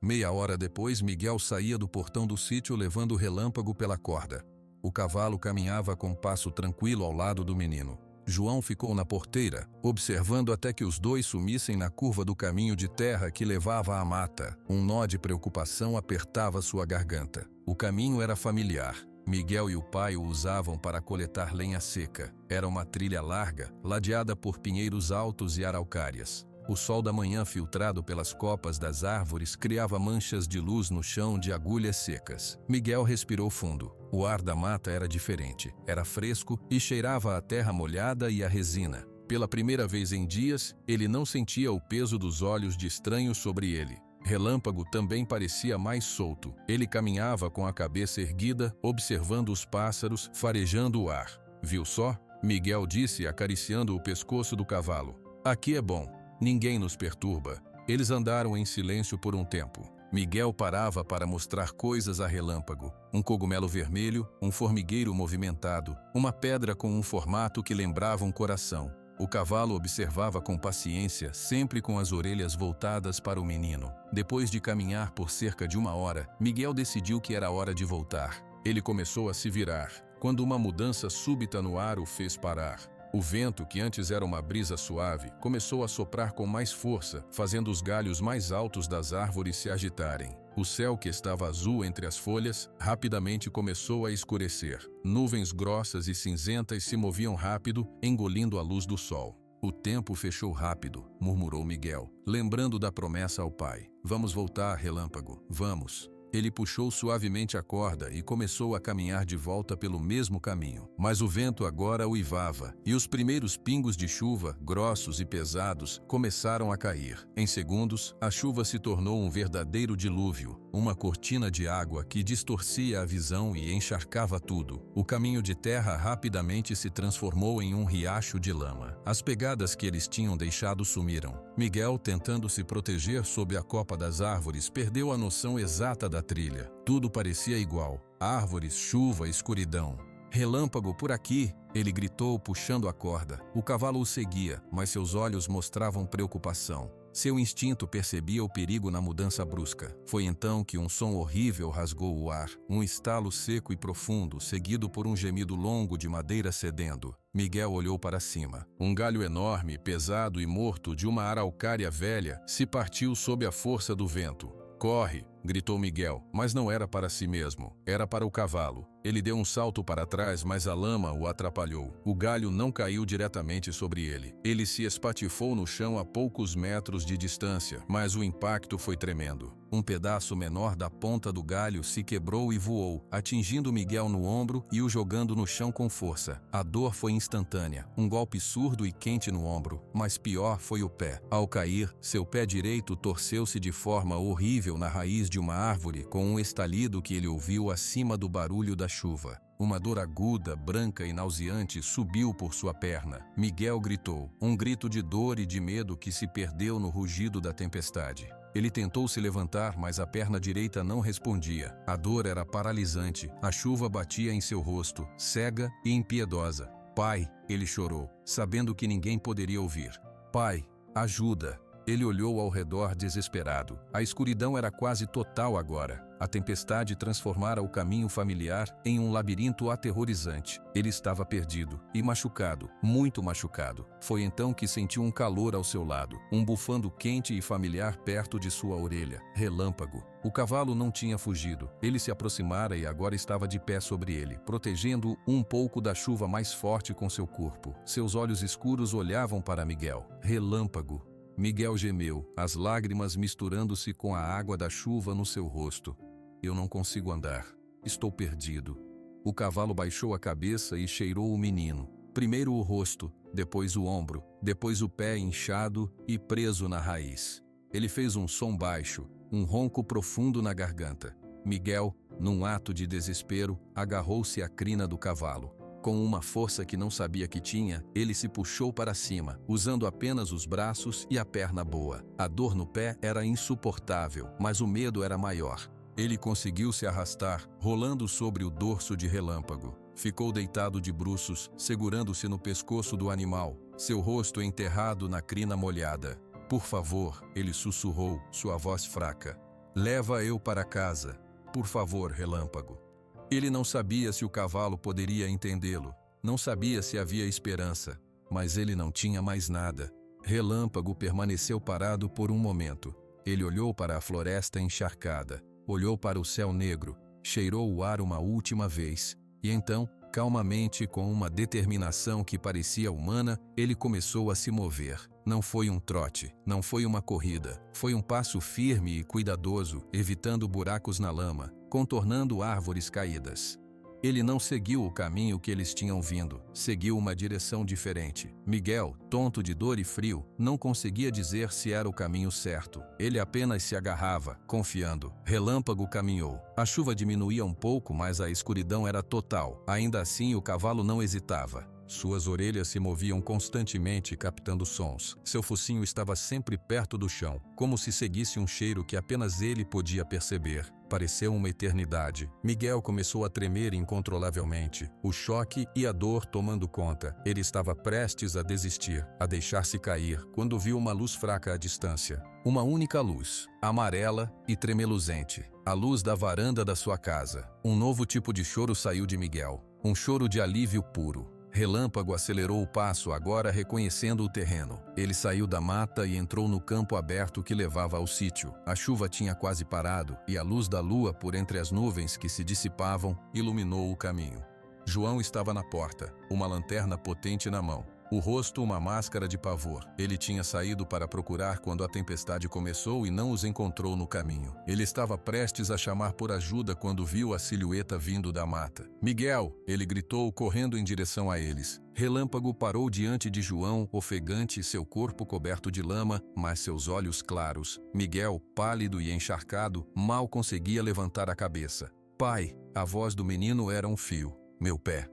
Meia hora depois, Miguel saía do portão do sítio levando o Relâmpago pela corda. O cavalo caminhava com passo tranquilo ao lado do menino. João ficou na porteira, observando até que os dois sumissem na curva do caminho de terra que levava à mata. Um nó de preocupação apertava sua garganta. O caminho era familiar. Miguel e o pai o usavam para coletar lenha seca. Era uma trilha larga, ladeada por pinheiros altos e araucárias. O sol da manhã, filtrado pelas copas das árvores, criava manchas de luz no chão de agulhas secas. Miguel respirou fundo. O ar da mata era diferente. Era fresco e cheirava a terra molhada e a resina. Pela primeira vez em dias, ele não sentia o peso dos olhos de estranhos sobre ele. Relâmpago também parecia mais solto. Ele caminhava com a cabeça erguida, observando os pássaros, farejando o ar. Viu só? Miguel disse, acariciando o pescoço do cavalo. Aqui é bom. Ninguém nos perturba. Eles andaram em silêncio por um tempo. Miguel parava para mostrar coisas a Relâmpago. Um cogumelo vermelho, um formigueiro movimentado, uma pedra com um formato que lembrava um coração. O cavalo observava com paciência, sempre com as orelhas voltadas para o menino. Depois de caminhar por cerca de 1 hora, Miguel decidiu que era hora de voltar. Ele começou a se virar, quando uma mudança súbita no ar o fez parar. O vento, que antes era uma brisa suave, começou a soprar com mais força, fazendo os galhos mais altos das árvores se agitarem. O céu, que estava azul entre as folhas, rapidamente começou a escurecer. Nuvens grossas e cinzentas se moviam rápido, engolindo a luz do sol. O tempo fechou rápido, murmurou Miguel, lembrando da promessa ao pai. Vamos voltar, Relâmpago, vamos. Ele puxou suavemente a corda e começou a caminhar de volta pelo mesmo caminho. Mas o vento agora uivava, e os primeiros pingos de chuva, grossos e pesados, começaram a cair. Em segundos, a chuva se tornou um verdadeiro dilúvio, uma cortina de água que distorcia a visão e encharcava tudo. O caminho de terra rapidamente se transformou em um riacho de lama. As pegadas que eles tinham deixado sumiram. Miguel, tentando se proteger sob a copa das árvores, perdeu a noção exata da trilha. Tudo parecia igual: árvores, chuva, escuridão. Relâmpago por aqui, ele gritou, puxando a corda. O cavalo o seguia, mas seus olhos mostravam preocupação. Seu instinto percebia o perigo na mudança brusca. Foi então que um som horrível rasgou o ar, um estalo seco e profundo, seguido por um gemido longo de madeira cedendo. Miguel olhou para cima. Um galho enorme, pesado e morto de uma araucária velha se partiu sob a força do vento. Corre! Gritou Miguel, mas não era para si mesmo, era para o cavalo. Ele deu um salto para trás, mas a lama o atrapalhou. O galho não caiu diretamente sobre ele. Ele se espatifou no chão a poucos metros de distância, mas o impacto foi tremendo. Um pedaço menor da ponta do galho se quebrou e voou, atingindo Miguel no ombro e o jogando no chão com força. A dor foi instantânea, um golpe surdo e quente no ombro, mas pior foi o pé. Ao cair, seu pé direito torceu-se de forma horrível na raiz de uma árvore, com um estalido que ele ouviu acima do barulho da chuva. Uma dor aguda, branca e nauseante subiu por sua perna. Miguel gritou, um grito de dor e de medo que se perdeu no rugido da tempestade. Ele tentou se levantar, mas a perna direita não respondia. A dor era paralisante. A chuva batia em seu rosto, cega e impiedosa. Pai, ele chorou, sabendo que ninguém poderia ouvir. Pai, ajuda! Ele olhou ao redor desesperado. A escuridão era quase total agora. A tempestade transformara o caminho familiar em um labirinto aterrorizante. Ele estava perdido e machucado, muito machucado. Foi então que sentiu um calor ao seu lado, um bufando quente e familiar perto de sua orelha. Relâmpago. O cavalo não tinha fugido. Ele se aproximara e agora estava de pé sobre ele, protegendo um pouco da chuva mais forte com seu corpo. Seus olhos escuros olhavam para Miguel. Relâmpago. Miguel gemeu, as lágrimas misturando-se com a água da chuva no seu rosto. Eu não consigo andar. Estou perdido. O cavalo baixou a cabeça e cheirou o menino. Primeiro o rosto, depois o ombro, depois o pé inchado e preso na raiz. Ele fez um som baixo, um ronco profundo na garganta. Miguel, num ato de desespero, agarrou-se à crina do cavalo. Com uma força que não sabia que tinha, ele se puxou para cima, usando apenas os braços e a perna boa. A dor no pé era insuportável, mas o medo era maior. Ele conseguiu se arrastar, rolando sobre o dorso de Relâmpago. Ficou deitado de bruços, segurando-se no pescoço do animal, seu rosto enterrado na crina molhada. Por favor, ele sussurrou, sua voz fraca. Leva eu para casa. Por favor, Relâmpago. Ele não sabia se o cavalo poderia entendê-lo, não sabia se havia esperança, mas ele não tinha mais nada. Relâmpago permaneceu parado por um momento. Ele olhou para a floresta encharcada, olhou para o céu negro, cheirou o ar uma última vez, e então, calmamente, com uma determinação que parecia humana, ele começou a se mover. Não foi um trote, não foi uma corrida, foi um passo firme e cuidadoso, evitando buracos na lama, contornando árvores caídas. Ele não seguiu o caminho que eles tinham vindo, seguiu uma direção diferente. Miguel, tonto de dor e frio, não conseguia dizer se era o caminho certo. Ele apenas se agarrava, confiando. Relâmpago caminhou. A chuva diminuía um pouco, mas a escuridão era total. Ainda assim, o cavalo não hesitava. Suas orelhas se moviam constantemente captando sons. Seu focinho estava sempre perto do chão, como se seguisse um cheiro que apenas ele podia perceber. Pareceu uma eternidade. Miguel começou a tremer incontrolavelmente, o choque e a dor tomando conta. Ele estava prestes a desistir, a deixar-se cair, quando viu uma luz fraca à distância. Uma única luz, amarela e tremeluzente. A luz da varanda da sua casa. Um novo tipo de choro saiu de Miguel. Um choro de alívio puro. Relâmpago acelerou o passo, agora reconhecendo o terreno. Ele saiu da mata e entrou no campo aberto que levava ao sítio. A chuva tinha quase parado e a luz da lua, por entre as nuvens que se dissipavam, iluminou o caminho. João estava na porta, uma lanterna potente na mão. O rosto uma máscara de pavor. Ele tinha saído para procurar quando a tempestade começou e não os encontrou no caminho. Ele estava prestes a chamar por ajuda quando viu a silhueta vindo da mata. "Miguel!" ele gritou, correndo em direção a eles. Relâmpago parou diante de João, ofegante, seu corpo coberto de lama, mas seus olhos claros. Miguel, pálido e encharcado, mal conseguia levantar a cabeça. "Pai!" A voz do menino era um fio. "Meu pé."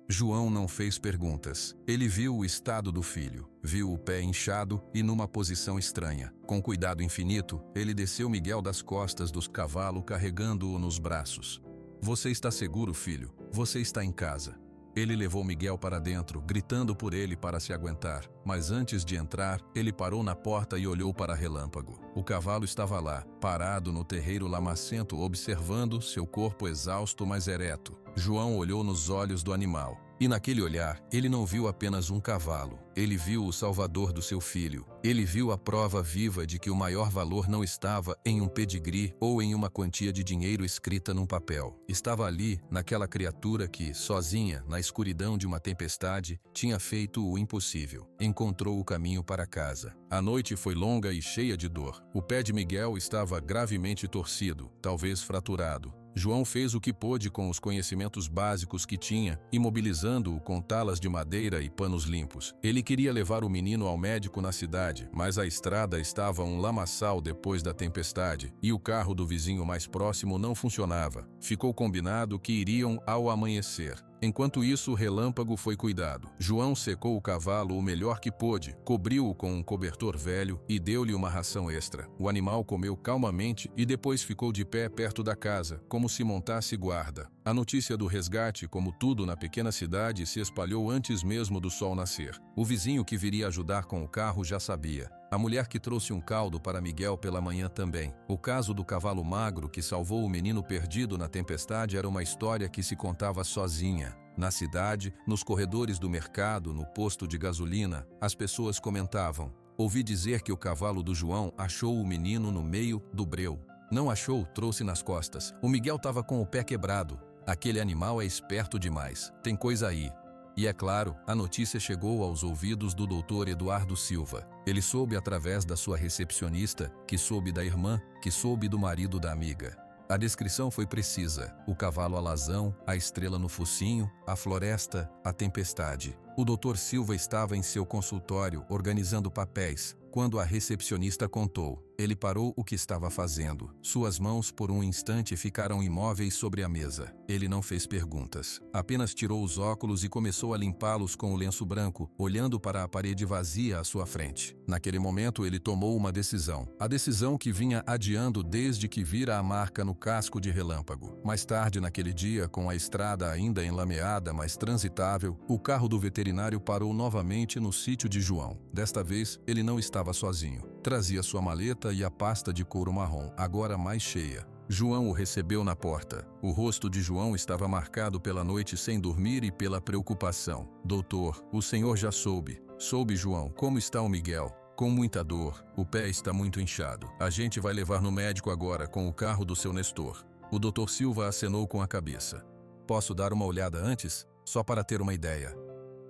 João não fez perguntas. Ele viu o estado do filho. Viu o pé inchado e numa posição estranha. Com cuidado infinito, ele desceu Miguel das costas do cavalo, carregando-o nos braços. "Você está seguro, filho? Você está em casa." Ele levou Miguel para dentro, gritando por ele para se aguentar. Mas antes de entrar, ele parou na porta e olhou para Relâmpago. O cavalo estava lá, parado no terreiro lamacento, observando seu corpo exausto mas ereto. João olhou nos olhos do animal. E naquele olhar, ele não viu apenas um cavalo. Ele viu o salvador do seu filho. Ele viu a prova viva de que o maior valor não estava em um pedigree ou em uma quantia de dinheiro escrita num papel. Estava ali, naquela criatura que, sozinha, na escuridão de uma tempestade, tinha feito o impossível. Encontrou o caminho para casa. A noite foi longa e cheia de dor. O pé de Miguel estava gravemente torcido, talvez fraturado. João fez o que pôde com os conhecimentos básicos que tinha, imobilizando-o com talas de madeira e panos limpos. Ele queria levar o menino ao médico na cidade, mas a estrada estava um lamaçal depois da tempestade e o carro do vizinho mais próximo não funcionava. Ficou combinado que iriam ao amanhecer. Enquanto isso, o Relâmpago foi cuidado. João secou o cavalo o melhor que pôde, cobriu-o com um cobertor velho e deu-lhe uma ração extra. O animal comeu calmamente e depois ficou de pé perto da casa, como se montasse guarda. A notícia do resgate, como tudo na pequena cidade, se espalhou antes mesmo do sol nascer. O vizinho que viria ajudar com o carro já sabia. A mulher que trouxe um caldo para Miguel pela manhã também. O caso do cavalo magro que salvou o menino perdido na tempestade era uma história que se contava sozinha. Na cidade, nos corredores do mercado, no posto de gasolina, as pessoas comentavam: "Ouvi dizer que o cavalo do João achou o menino no meio do breu." Não achou, trouxe nas costas. O Miguel estava com o pé quebrado. Aquele animal é esperto demais. Tem coisa aí. E é claro, a notícia chegou aos ouvidos do Dr. Eduardo Silva. Ele soube através da sua recepcionista, que soube da irmã, que soube do marido da amiga. A descrição foi precisa. O cavalo alazão, a estrela no focinho, a floresta, a tempestade. O Dr. Silva estava em seu consultório, organizando papéis, quando a recepcionista contou. Ele parou o que estava fazendo. Suas mãos por um instante ficaram imóveis sobre a mesa. Ele não fez perguntas. Apenas tirou os óculos e começou a limpá-los com o lenço branco, olhando para a parede vazia à sua frente. Naquele momento ele tomou uma decisão. A decisão que vinha adiando desde que vira a marca no casco de Relâmpago. Mais tarde naquele dia, com a estrada ainda enlameada, mas transitável, o carro do veterinário parou novamente no sítio de João. Desta vez, ele não estava sozinho. Trazia sua maleta e a pasta de couro marrom, agora mais cheia. João o recebeu na porta. O rosto de João estava marcado pela noite sem dormir e pela preocupação. "Doutor, o senhor já soube." "Soube, João. Como está o Miguel?" "Com muita dor. O pé está muito inchado. A gente vai levar no médico agora com o carro do seu Nestor." O Dr. Silva acenou com a cabeça. "Posso dar uma olhada antes? Só para ter uma ideia."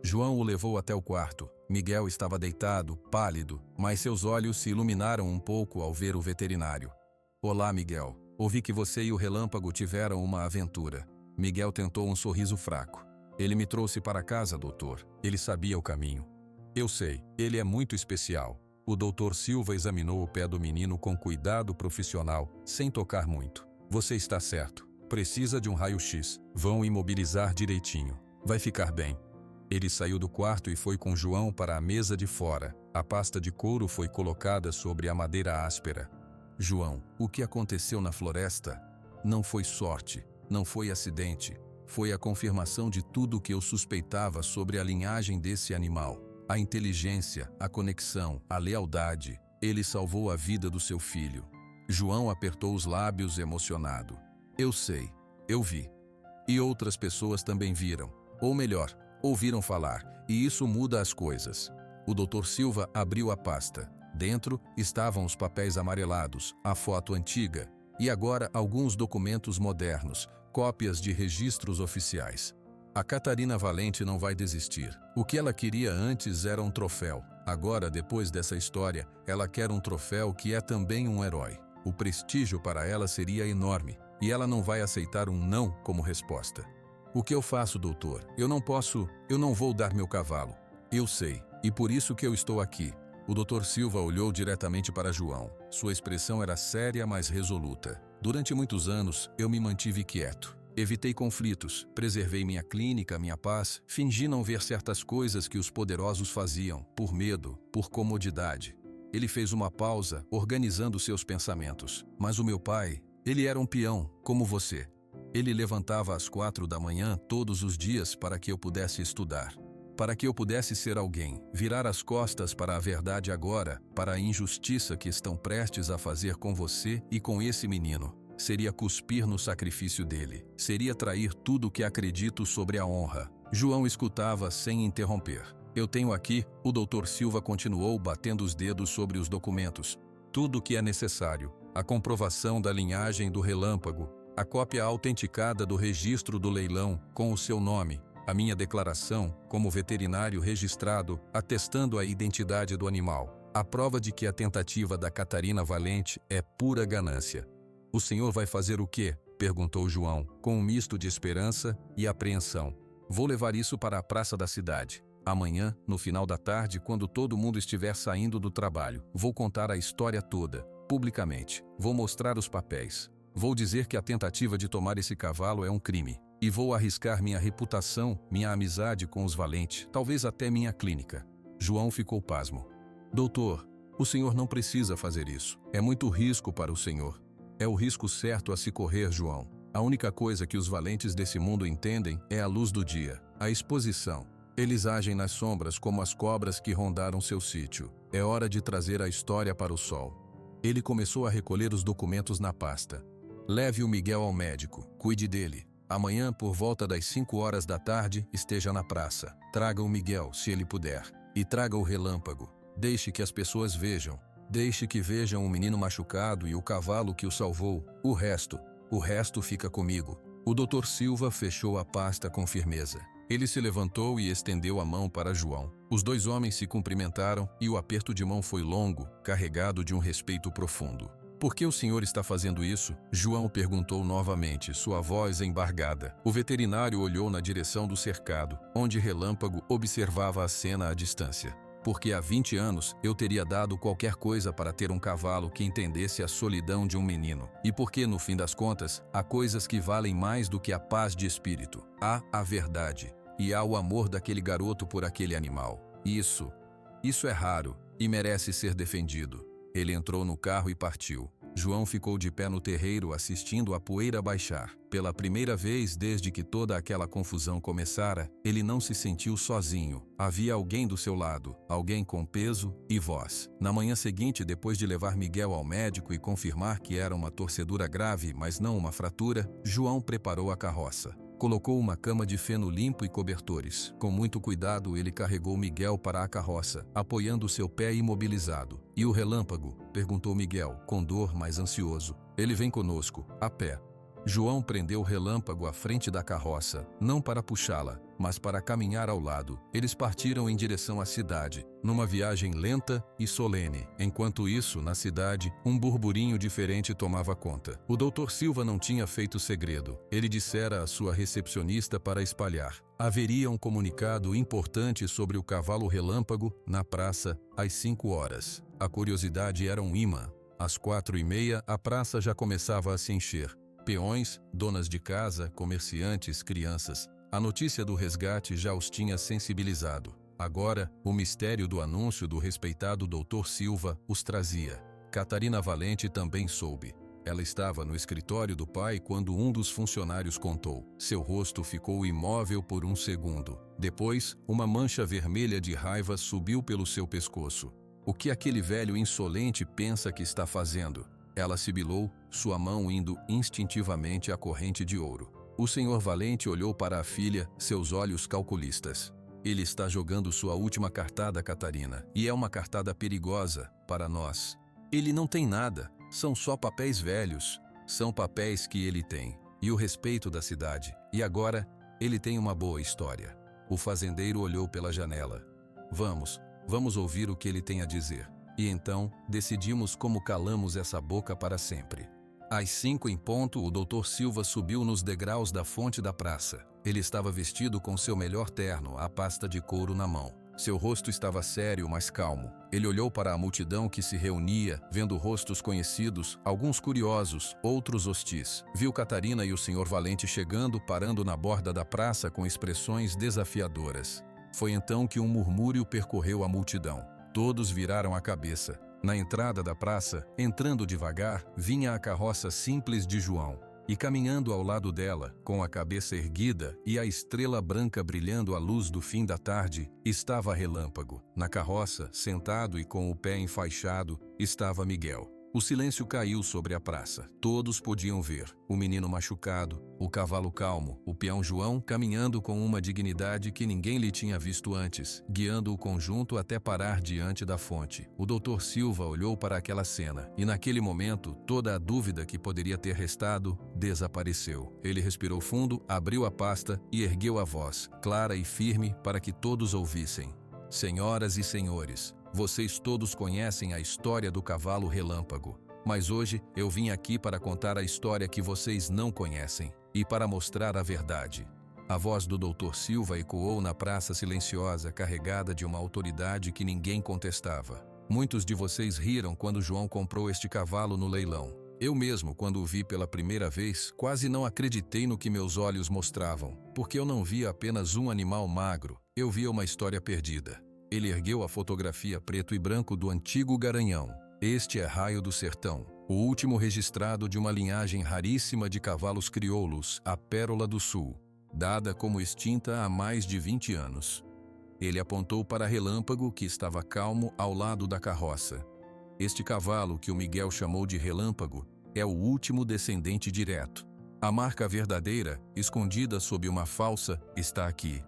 João o levou até o quarto. Miguel estava deitado, pálido, mas seus olhos se iluminaram um pouco ao ver o veterinário. "Olá, Miguel. Ouvi que você e o Relâmpago tiveram uma aventura." Miguel tentou um sorriso fraco. "Ele me trouxe para casa, doutor. Ele sabia o caminho." "Eu sei. Ele é muito especial." O doutor Silva examinou o pé do menino com cuidado profissional, sem tocar muito. "Você está certo. Precisa de um raio-x. Vão imobilizar direitinho. Vai ficar bem." Ele saiu do quarto e foi com João para a mesa de fora. A pasta de couro foi colocada sobre a madeira áspera. João, o que aconteceu na floresta? Não foi sorte, não foi acidente. Foi a confirmação de tudo o que eu suspeitava sobre a linhagem desse animal. A inteligência, a conexão, a lealdade. Ele salvou a vida do seu filho. João apertou os lábios emocionado. Eu sei, eu vi. E outras pessoas também viram. Ou melhor, ouviram falar, e isso muda as coisas. O Dr. Silva abriu a pasta. Dentro estavam os papéis amarelados, a foto antiga, e agora alguns documentos modernos, cópias de registros oficiais. A Catarina Valente não vai desistir. O que ela queria antes era um troféu. Agora, depois dessa história, ela quer um troféu que é também um herói. O prestígio para ela seria enorme, e ela não vai aceitar um não como resposta. O que eu faço, doutor? Eu não vou dar meu cavalo. Eu sei, e por isso que eu estou aqui. O Dr. Silva olhou diretamente para João. Sua expressão era séria, mas resoluta. Durante muitos anos, eu me mantive quieto. Evitei conflitos, preservei minha clínica, minha paz, fingi não ver certas coisas que os poderosos faziam, por medo, por comodidade. Ele fez uma pausa, organizando seus pensamentos. Mas o meu pai, ele era um peão, como você. Ele levantava às 4 da manhã todos os dias para que eu pudesse estudar. Para que eu pudesse ser alguém, virar as costas para a verdade agora, para a injustiça que estão prestes a fazer com você e com esse menino. Seria cuspir no sacrifício dele. Seria trair tudo o que acredito sobre a honra. João escutava sem interromper. Eu tenho aqui, o Dr. Silva continuou batendo os dedos sobre os documentos. Tudo o que é necessário. A comprovação da linhagem do relâmpago. A cópia autenticada do registro do leilão, com o seu nome. A minha declaração, como veterinário registrado, atestando a identidade do animal. A prova de que a tentativa da Catarina Valente é pura ganância. O senhor vai fazer o quê? Perguntou João, com um misto de esperança e apreensão. Vou levar isso para a praça da cidade. Amanhã, no final da tarde, quando todo mundo estiver saindo do trabalho, vou contar a história toda, publicamente. Vou mostrar os papéis. Vou dizer que a tentativa de tomar esse cavalo é um crime. E vou arriscar minha reputação, minha amizade com os Valente, talvez até minha clínica. João ficou pasmo. Doutor, o senhor não precisa fazer isso. É muito risco para o senhor. É o risco certo a se correr, João. A única coisa que os valentes desse mundo entendem é a luz do dia, a exposição. Eles agem nas sombras como as cobras que rondaram seu sítio. É hora de trazer a história para o sol. Ele começou a recolher os documentos na pasta. Leve o Miguel ao médico. Cuide dele. Amanhã, por volta das 5 horas da tarde, esteja na praça. Traga o Miguel, se ele puder. E traga o relâmpago. Deixe que as pessoas vejam. Deixe que vejam o menino machucado e o cavalo que o salvou. O resto fica comigo. O Dr. Silva fechou a pasta com firmeza. Ele se levantou e estendeu a mão para João. Os dois homens se cumprimentaram e o aperto de mão foi longo, carregado de um respeito profundo. Por que o senhor está fazendo isso? João perguntou novamente, sua voz embargada. O veterinário olhou na direção do cercado, onde Relâmpago observava a cena à distância. Porque há 20 anos eu teria dado qualquer coisa para ter um cavalo que entendesse a solidão de um menino. E porque, no fim das contas, há coisas que valem mais do que a paz de espírito. Há a verdade. E há o amor daquele garoto por aquele animal. Isso é raro e merece ser defendido. Ele entrou no carro e partiu. João ficou de pé no terreiro assistindo a poeira baixar. Pela primeira vez desde que toda aquela confusão começara, ele não se sentiu sozinho. Havia alguém do seu lado, alguém com peso e voz. Na manhã seguinte, depois de levar Miguel ao médico e confirmar que era uma torcedura grave, mas não uma fratura, João preparou a carroça. Colocou uma cama de feno limpo e cobertores. Com muito cuidado, ele carregou Miguel para a carroça, apoiando seu pé imobilizado. E o relâmpago? Perguntou Miguel, com dor, mas ansioso. Ele vem conosco, a pé. João prendeu o relâmpago à frente da carroça, não para puxá-la, mas para caminhar ao lado. Eles partiram em direção à cidade, numa viagem lenta e solene. Enquanto isso, na cidade, um burburinho diferente tomava conta. O Dr. Silva não tinha feito segredo. Ele dissera à sua recepcionista para espalhar. Haveria um comunicado importante sobre o cavalo relâmpago na praça às 5 horas. A curiosidade era um imã. Às 4h30, a praça já começava a se encher. Peões, donas de casa, comerciantes, crianças. A notícia do resgate já os tinha sensibilizado. Agora, o mistério do anúncio do respeitado Dr. Silva os trazia. Catarina Valente também soube. Ela estava no escritório do pai quando um dos funcionários contou. Seu rosto ficou imóvel por um segundo. Depois, uma mancha vermelha de raiva subiu pelo seu pescoço. O que aquele velho insolente pensa que está fazendo? Ela sibilou, sua mão indo instintivamente à corrente de ouro. O senhor Valente olhou para a filha, seus olhos calculistas. Ele está jogando sua última cartada, Catarina, e é uma cartada perigosa para nós. Ele não tem nada, são só papéis velhos. São papéis que ele tem, e o respeito da cidade. E agora, ele tem uma boa história. O fazendeiro olhou pela janela. Vamos ouvir o que ele tem a dizer. E então, decidimos como calamos essa boca para sempre. Às 5 em ponto, o Dr. Silva subiu nos degraus da fonte da praça. Ele estava vestido com seu melhor terno, a pasta de couro na mão. Seu rosto estava sério, mas calmo. Ele olhou para a multidão que se reunia, vendo rostos conhecidos, alguns curiosos, outros hostis. Viu Catarina e o senhor Valente chegando, parando na borda da praça com expressões desafiadoras. Foi então que um murmúrio percorreu a multidão. Todos viraram a cabeça. Na entrada da praça, entrando devagar, vinha a carroça simples de João. E caminhando ao lado dela, com a cabeça erguida e a estrela branca brilhando à luz do fim da tarde, estava Relâmpago. Na carroça, sentado e com o pé enfaixado, estava Miguel. O silêncio caiu sobre a praça. Todos podiam ver o menino machucado, o cavalo calmo, o peão João caminhando com uma dignidade que ninguém lhe tinha visto antes, guiando o conjunto até parar diante da fonte. O Dr. Silva olhou para aquela cena e naquele momento toda a dúvida que poderia ter restado desapareceu. Ele respirou fundo, abriu a pasta e ergueu a voz, clara e firme para que todos ouvissem. Senhoras e senhores, vocês todos conhecem a história do cavalo Relâmpago, mas hoje eu vim aqui para contar a história que vocês não conhecem e para mostrar a verdade. A voz do Dr. Silva ecoou na praça silenciosa, carregada de uma autoridade que ninguém contestava. Muitos de vocês riram quando João comprou este cavalo no leilão. Eu mesmo, quando o vi pela primeira vez, quase não acreditei no que meus olhos mostravam, porque eu não via apenas um animal magro, eu via uma história perdida. Ele ergueu a fotografia preto e branco do antigo Garanhão. Este é Raio do Sertão, o último registrado de uma linhagem raríssima de cavalos crioulos, a Pérola do Sul, dada como extinta há mais de 20 anos. Ele apontou para Relâmpago, que estava calmo ao lado da carroça. Este cavalo, que o Miguel chamou de Relâmpago, é o último descendente direto. A marca verdadeira, escondida sob uma falsa, está aqui.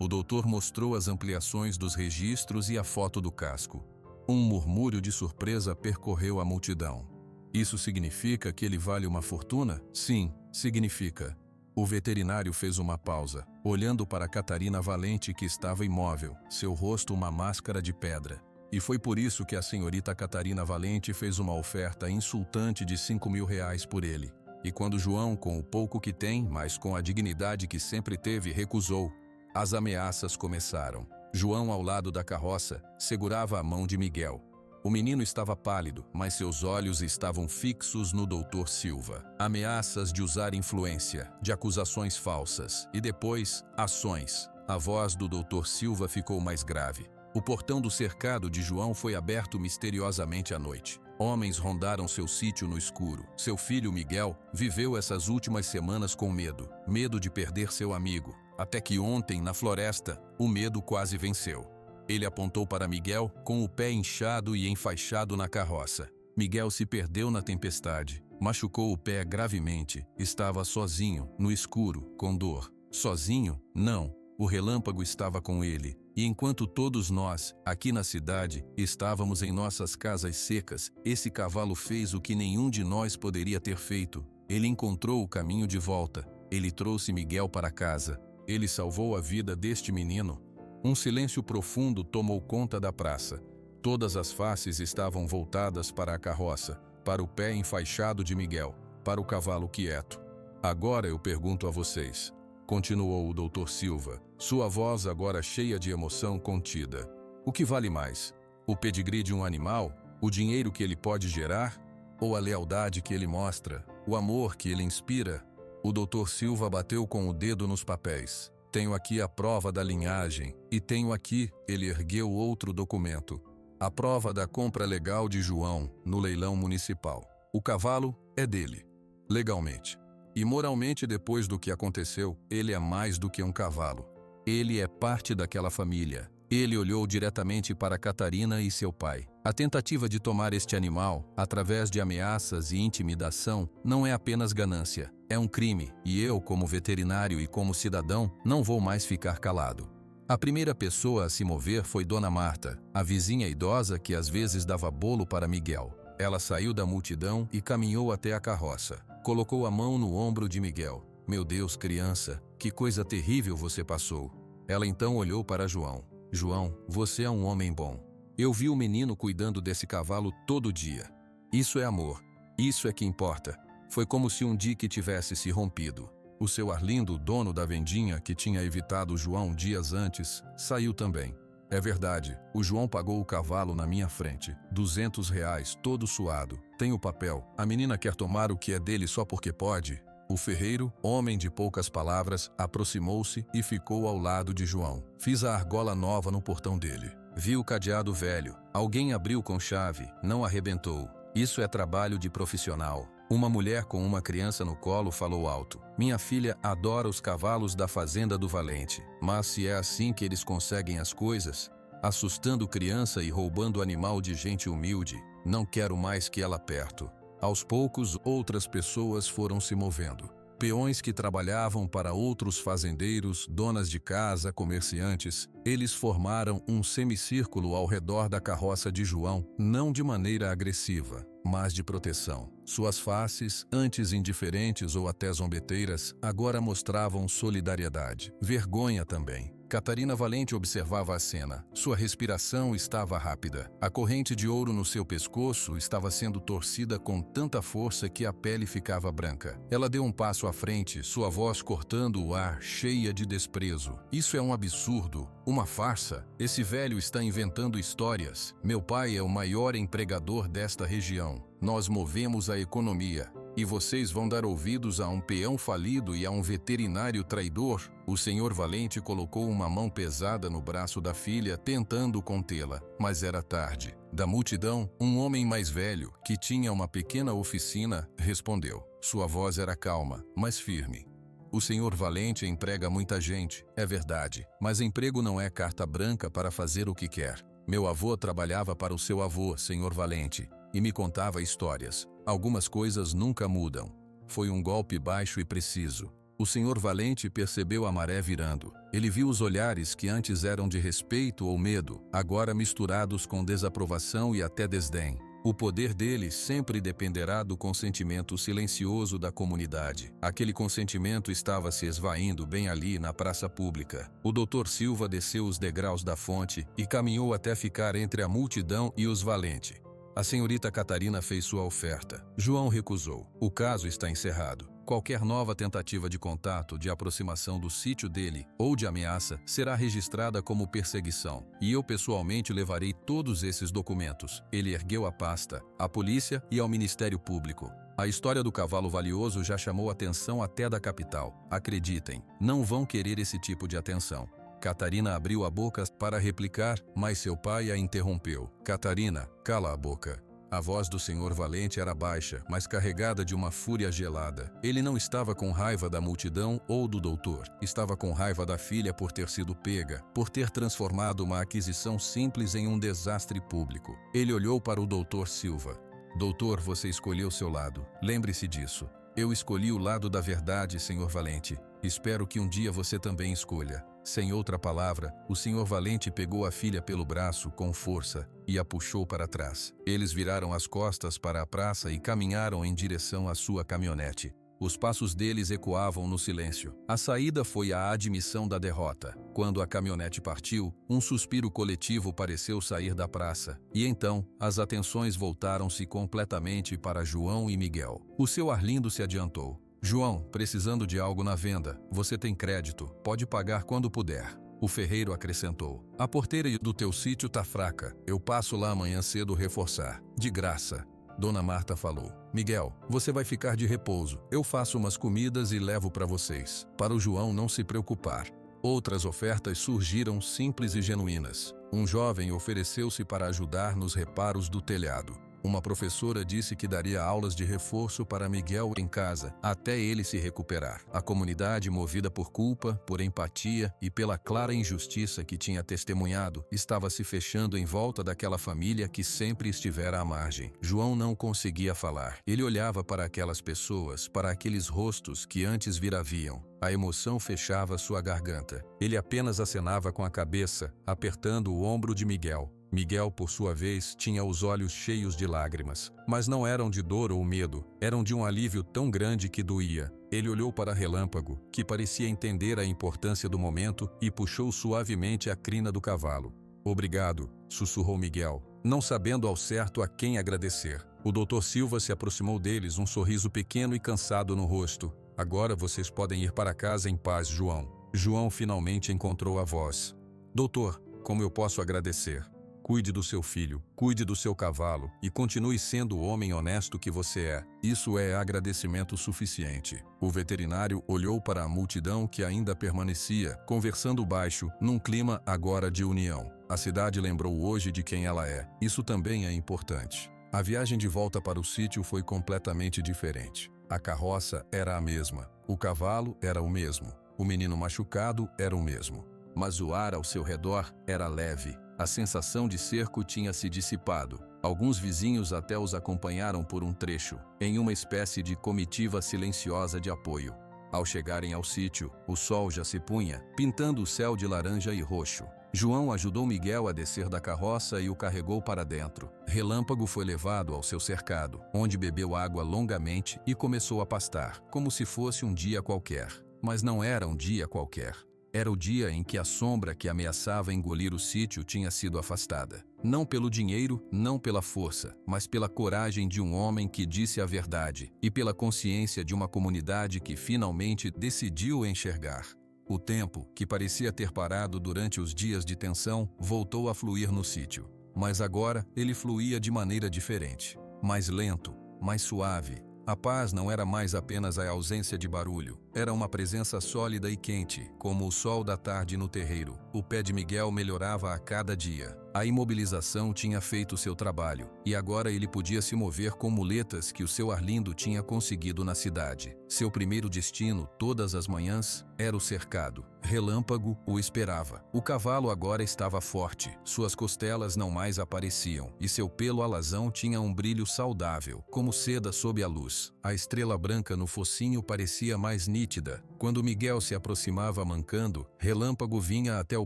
O doutor mostrou as ampliações dos registros e a foto do casco. Um murmúrio de surpresa percorreu a multidão. Isso significa que ele vale uma fortuna? Sim, significa. O veterinário fez uma pausa, olhando para Catarina Valente, que estava imóvel, seu rosto uma máscara de pedra. E foi por isso que a senhorita Catarina Valente fez uma oferta insultante de R$5.000 por ele. E quando João, com o pouco que tem, mas com a dignidade que sempre teve, recusou, as ameaças começaram. João, ao lado da carroça, segurava a mão de Miguel. O menino estava pálido, mas seus olhos estavam fixos no Dr. Silva. Ameaças de usar influência, de acusações falsas e depois, ações. A voz do Dr. Silva ficou mais grave. O portão do cercado de João foi aberto misteriosamente à noite. Homens rondaram seu sítio no escuro. Seu filho Miguel viveu essas últimas semanas com medo. Medo de perder seu amigo. Até que ontem, na floresta, o medo quase venceu. Ele apontou para Miguel com o pé inchado e enfaixado na carroça. Miguel se perdeu na tempestade. Machucou o pé gravemente. Estava sozinho, no escuro, com dor. Sozinho? Não. O Relâmpago estava com ele. E enquanto todos nós, aqui na cidade, estávamos em nossas casas secas, esse cavalo fez o que nenhum de nós poderia ter feito. Ele encontrou o caminho de volta. Ele trouxe Miguel para casa. Ele salvou a vida deste menino. Um silêncio profundo tomou conta da praça. Todas as faces estavam voltadas para a carroça, para o pé enfaixado de Miguel, para o cavalo quieto. Agora eu pergunto a vocês, continuou o Dr. Silva, sua voz agora cheia de emoção contida. O que vale mais? O pedigree de um animal? O dinheiro que ele pode gerar? Ou a lealdade que ele mostra? O amor que ele inspira? O Dr. Silva bateu com o dedo nos papéis. Tenho aqui a prova da linhagem, e tenho aqui, ele ergueu outro documento, a prova da compra legal de João, no leilão municipal. O cavalo é dele, legalmente. E moralmente, depois do que aconteceu, ele é mais do que um cavalo. Ele é parte daquela família. Ele olhou diretamente para Catarina e seu pai. A tentativa de tomar este animal, através de ameaças e intimidação, não é apenas ganância. É um crime, e eu, como veterinário e como cidadão, não vou mais ficar calado. A primeira pessoa a se mover foi Dona Marta, a vizinha idosa que às vezes dava bolo para Miguel. Ela saiu da multidão e caminhou até a carroça. Colocou a mão no ombro de Miguel. Meu Deus, criança, que coisa terrível você passou. Ela então olhou para João. João, você é um homem bom. Eu vi o menino cuidando desse cavalo todo dia. Isso é amor. Isso é que importa. Foi como se um dique tivesse se rompido. O seu Arlindo, dono da vendinha que tinha evitado João dias antes, saiu também. É verdade, o João pagou o cavalo na minha frente. R$ 200, todo suado. Tem o papel. A menina quer tomar o que é dele só porque pode. O ferreiro, homem de poucas palavras, aproximou-se e ficou ao lado de João. Fiz a argola nova no portão dele. Vi o cadeado velho. Alguém abriu com chave, não arrebentou. Isso é trabalho de profissional. Uma mulher com uma criança no colo falou alto. Minha filha adora os cavalos da fazenda do Valente. Mas se é assim que eles conseguem as coisas, assustando criança e roubando animal de gente humilde, não quero mais que ela perto. Aos poucos, outras pessoas foram se movendo. Peões que trabalhavam para outros fazendeiros, donas de casa, comerciantes, eles formaram um semicírculo ao redor da carroça de João, não de maneira agressiva, mas de proteção. Suas faces, antes indiferentes ou até zombeteiras, agora mostravam solidariedade. Vergonha também. Catarina Valente observava a cena. Sua respiração estava rápida. A corrente de ouro no seu pescoço estava sendo torcida com tanta força que a pele ficava branca. Ela deu um passo à frente, sua voz cortando o ar, cheia de desprezo. Isso é um absurdo, uma farsa. Esse velho está inventando histórias. Meu pai é o maior empregador desta região. Nós movemos a economia. E vocês vão dar ouvidos a um peão falido e a um veterinário traidor? O senhor Valente colocou uma mão pesada no braço da filha, tentando contê-la, mas era tarde. Da multidão, um homem mais velho, que tinha uma pequena oficina, respondeu. Sua voz era calma, mas firme. O senhor Valente emprega muita gente, é verdade, mas emprego não é carta branca para fazer o que quer. Meu avô trabalhava para o seu avô, senhor Valente, e me contava histórias. Algumas coisas nunca mudam. Foi um golpe baixo e preciso. O senhor Valente percebeu a maré virando. Ele viu os olhares que antes eram de respeito ou medo, agora misturados com desaprovação e até desdém. O poder dele sempre dependerá do consentimento silencioso da comunidade. Aquele consentimento estava se esvaindo bem ali na praça pública. O Dr. Silva desceu os degraus da fonte e caminhou até ficar entre a multidão e os Valente. A senhorita Catarina fez sua oferta. João recusou. O caso está encerrado. Qualquer nova tentativa de contato, de aproximação do sítio dele ou de ameaça será registrada como perseguição. E eu pessoalmente levarei todos esses documentos. Ele ergueu a pasta, à polícia e ao Ministério Público. A história do cavalo valioso já chamou atenção até da capital. Acreditem, não vão querer esse tipo de atenção. Catarina abriu a boca para replicar, mas seu pai a interrompeu. Catarina, cala a boca. A voz do senhor Valente era baixa, mas carregada de uma fúria gelada. Ele não estava com raiva da multidão ou do doutor. Estava com raiva da filha por ter sido pega, por ter transformado uma aquisição simples em um desastre público. Ele olhou para o doutor Silva. Doutor, você escolheu seu lado. Lembre-se disso. Eu escolhi o lado da verdade, senhor Valente. Espero que um dia você também escolha. Sem outra palavra, o senhor Valente pegou a filha pelo braço com força e a puxou para trás. Eles viraram as costas para a praça e caminharam em direção à sua caminhonete. Os passos deles ecoavam no silêncio. A saída foi a admissão da derrota. Quando a caminhonete partiu, um suspiro coletivo pareceu sair da praça. E então, as atenções voltaram-se completamente para João e Miguel. O seu Arlindo se adiantou. João, precisando de algo na venda. Você tem crédito, pode pagar quando puder. O ferreiro acrescentou. A porteira do teu sítio tá fraca. Eu passo lá amanhã cedo reforçar. De graça. Dona Marta falou. Miguel, você vai ficar de repouso. Eu faço umas comidas e levo para vocês. Para o João não se preocupar. Outras ofertas surgiram simples e genuínas. Um jovem ofereceu-se para ajudar nos reparos do telhado. Uma professora disse que daria aulas de reforço para Miguel em casa, até ele se recuperar. A comunidade, movida por culpa, por empatia e pela clara injustiça que tinha testemunhado, estava se fechando em volta daquela família que sempre estivera à margem. João não conseguia falar. Ele olhava para aquelas pessoas, para aqueles rostos que antes viraviam. A emoção fechava sua garganta. Ele apenas acenava com a cabeça, apertando o ombro de Miguel. Miguel, por sua vez, tinha os olhos cheios de lágrimas, mas não eram de dor ou medo, eram de um alívio tão grande que doía. Ele olhou para Relâmpago, que parecia entender a importância do momento, e puxou suavemente a crina do cavalo. "Obrigado", sussurrou Miguel, não sabendo ao certo a quem agradecer. O Dr. Silva se aproximou deles, um sorriso pequeno e cansado no rosto. "Agora vocês podem ir para casa em paz, João." João finalmente encontrou a voz. "Doutor, como eu posso agradecer?" Cuide do seu filho, cuide do seu cavalo e continue sendo o homem honesto que você é. Isso é agradecimento suficiente. O veterinário olhou para a multidão que ainda permanecia, conversando baixo, num clima agora de união. A cidade lembrou hoje de quem ela é. Isso também é importante. A viagem de volta para o sítio foi completamente diferente. A carroça era a mesma, o cavalo era o mesmo, o menino machucado era o mesmo. Mas o ar ao seu redor era leve. A sensação de cerco tinha se dissipado. Alguns vizinhos até os acompanharam por um trecho, em uma espécie de comitiva silenciosa de apoio. Ao chegarem ao sítio, o sol já se punha, pintando o céu de laranja e roxo. João ajudou Miguel a descer da carroça e o carregou para dentro. Relâmpago foi levado ao seu cercado, onde bebeu água longamente e começou a pastar, como se fosse um dia qualquer. Mas não era um dia qualquer. Era o dia em que a sombra que ameaçava engolir o sítio tinha sido afastada. Não pelo dinheiro, não pela força, mas pela coragem de um homem que disse a verdade e pela consciência de uma comunidade que finalmente decidiu enxergar. O tempo, que parecia ter parado durante os dias de tensão, voltou a fluir no sítio. Mas agora ele fluía de maneira diferente. Mais lento, mais suave. A paz não era mais apenas a ausência de barulho. Era uma presença sólida e quente, como o sol da tarde no terreiro. O pé de Miguel melhorava a cada dia. A imobilização tinha feito seu trabalho, e agora ele podia se mover com muletas que o seu Arlindo tinha conseguido na cidade. Seu primeiro destino, todas as manhãs, era o cercado. Relâmpago o esperava. O cavalo agora estava forte, suas costelas não mais apareciam, e seu pelo alazão tinha um brilho saudável, como seda sob a luz. A estrela branca no focinho parecia mais nítida. Quando Miguel se aproximava mancando, Relâmpago vinha até o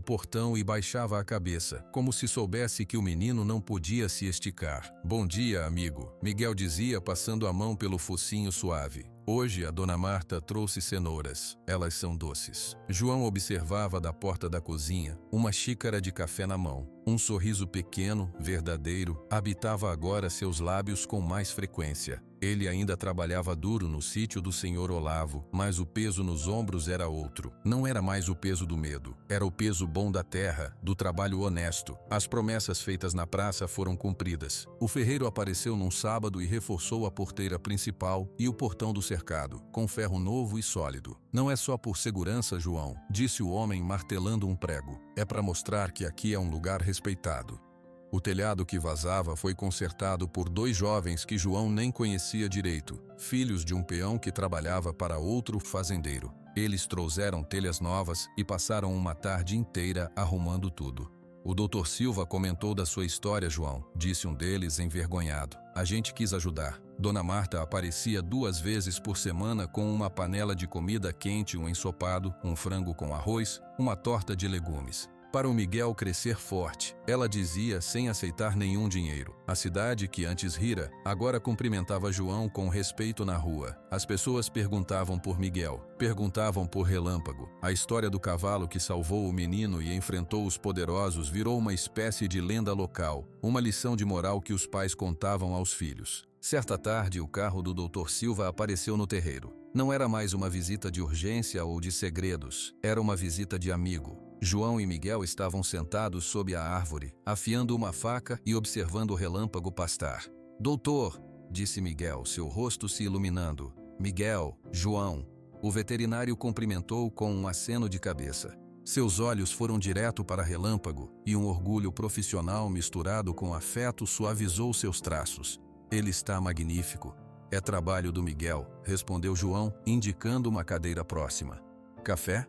portão e baixava a cabeça, como se soubesse que o menino não podia se esticar. "Bom dia, amigo", Miguel dizia, passando a mão pelo focinho suave. "Hoje a Dona Marta trouxe cenouras. Elas são doces." João observava da porta da cozinha, uma xícara de café na mão. Um sorriso pequeno, verdadeiro, habitava agora seus lábios com mais frequência. Ele ainda trabalhava duro no sítio do Senhor Olavo, mas o peso nos ombros era outro. Não era mais o peso do medo, era o peso bom da terra, do trabalho honesto. As promessas feitas na praça foram cumpridas. O ferreiro apareceu num sábado e reforçou a porteira principal e o portão do cercado, com ferro novo e sólido. "Não é só por segurança, João", disse o homem martelando um prego. "É para mostrar que aqui é um lugar respeitado." O telhado que vazava foi consertado por dois jovens que João nem conhecia direito, filhos de um peão que trabalhava para outro fazendeiro. Eles trouxeram telhas novas e passaram uma tarde inteira arrumando tudo. "O Dr. Silva comentou da sua história, João", disse um deles envergonhado. "A gente quis ajudar. Dona Marta aparecia 2 vezes por semana com uma panela de comida quente, um ensopado, um frango com arroz, uma torta de legumes. Para o Miguel crescer forte, ela dizia sem aceitar nenhum dinheiro. A cidade, que antes rira, agora cumprimentava João com respeito na rua. As pessoas perguntavam por Miguel, perguntavam por Relâmpago. A história do cavalo que salvou o menino e enfrentou os poderosos virou uma espécie de lenda local, uma lição de moral que os pais contavam aos filhos. Certa tarde, o carro do Dr. Silva apareceu no terreiro. Não era mais uma visita de urgência ou de segredos, era uma visita de amigo. João e Miguel estavam sentados sob a árvore, afiando uma faca e observando o Relâmpago pastar. "Doutor", disse Miguel, seu rosto se iluminando. "Miguel, João." O veterinário cumprimentou com um aceno de cabeça. Seus olhos foram direto para Relâmpago, e um orgulho profissional misturado com afeto suavizou seus traços. Ele está magnífico. É trabalho do Miguel, respondeu João, indicando uma cadeira próxima. Café?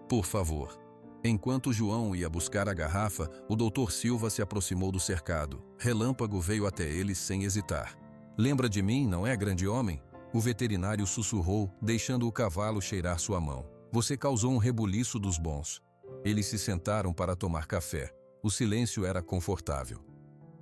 Por favor. Enquanto João ia buscar a garrafa, o Dr. Silva se aproximou do cercado. Relâmpago veio até ele sem hesitar. Lembra de mim, não é, grande homem? O veterinário sussurrou, deixando o cavalo cheirar sua mão. Você causou um rebuliço dos bons. Eles se sentaram para tomar café. O silêncio era confortável.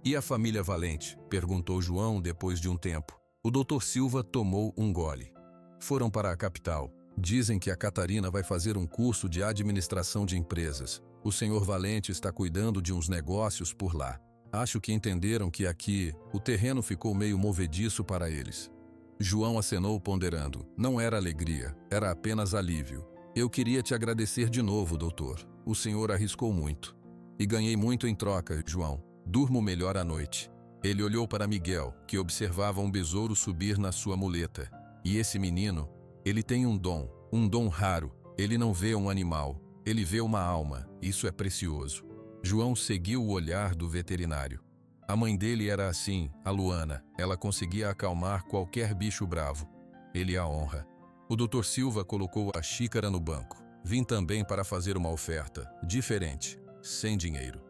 E a família Valente? Perguntou João depois de um tempo. O Dr. Silva tomou um gole. Foram para a capital. Dizem que a Catarina vai fazer um curso de administração de empresas. O senhor Valente está cuidando de uns negócios por lá. Acho que entenderam que aqui o terreno ficou meio movediço para eles. João acenou ponderando. Não era alegria, era apenas alívio. Eu queria te agradecer de novo, doutor. O senhor arriscou muito. E ganhei muito em troca, João. Durmo melhor à noite. Ele olhou para Miguel, que observava um besouro subir na sua muleta. E esse menino, ele tem um dom raro. Ele não vê um animal, ele vê uma alma. Isso é precioso. João seguiu o olhar do veterinário. A mãe dele era assim, a Luana. Ela conseguia acalmar qualquer bicho bravo. Ele a honra. O Dr. Silva colocou a xícara no banco. Vim também para fazer uma oferta, diferente, sem dinheiro.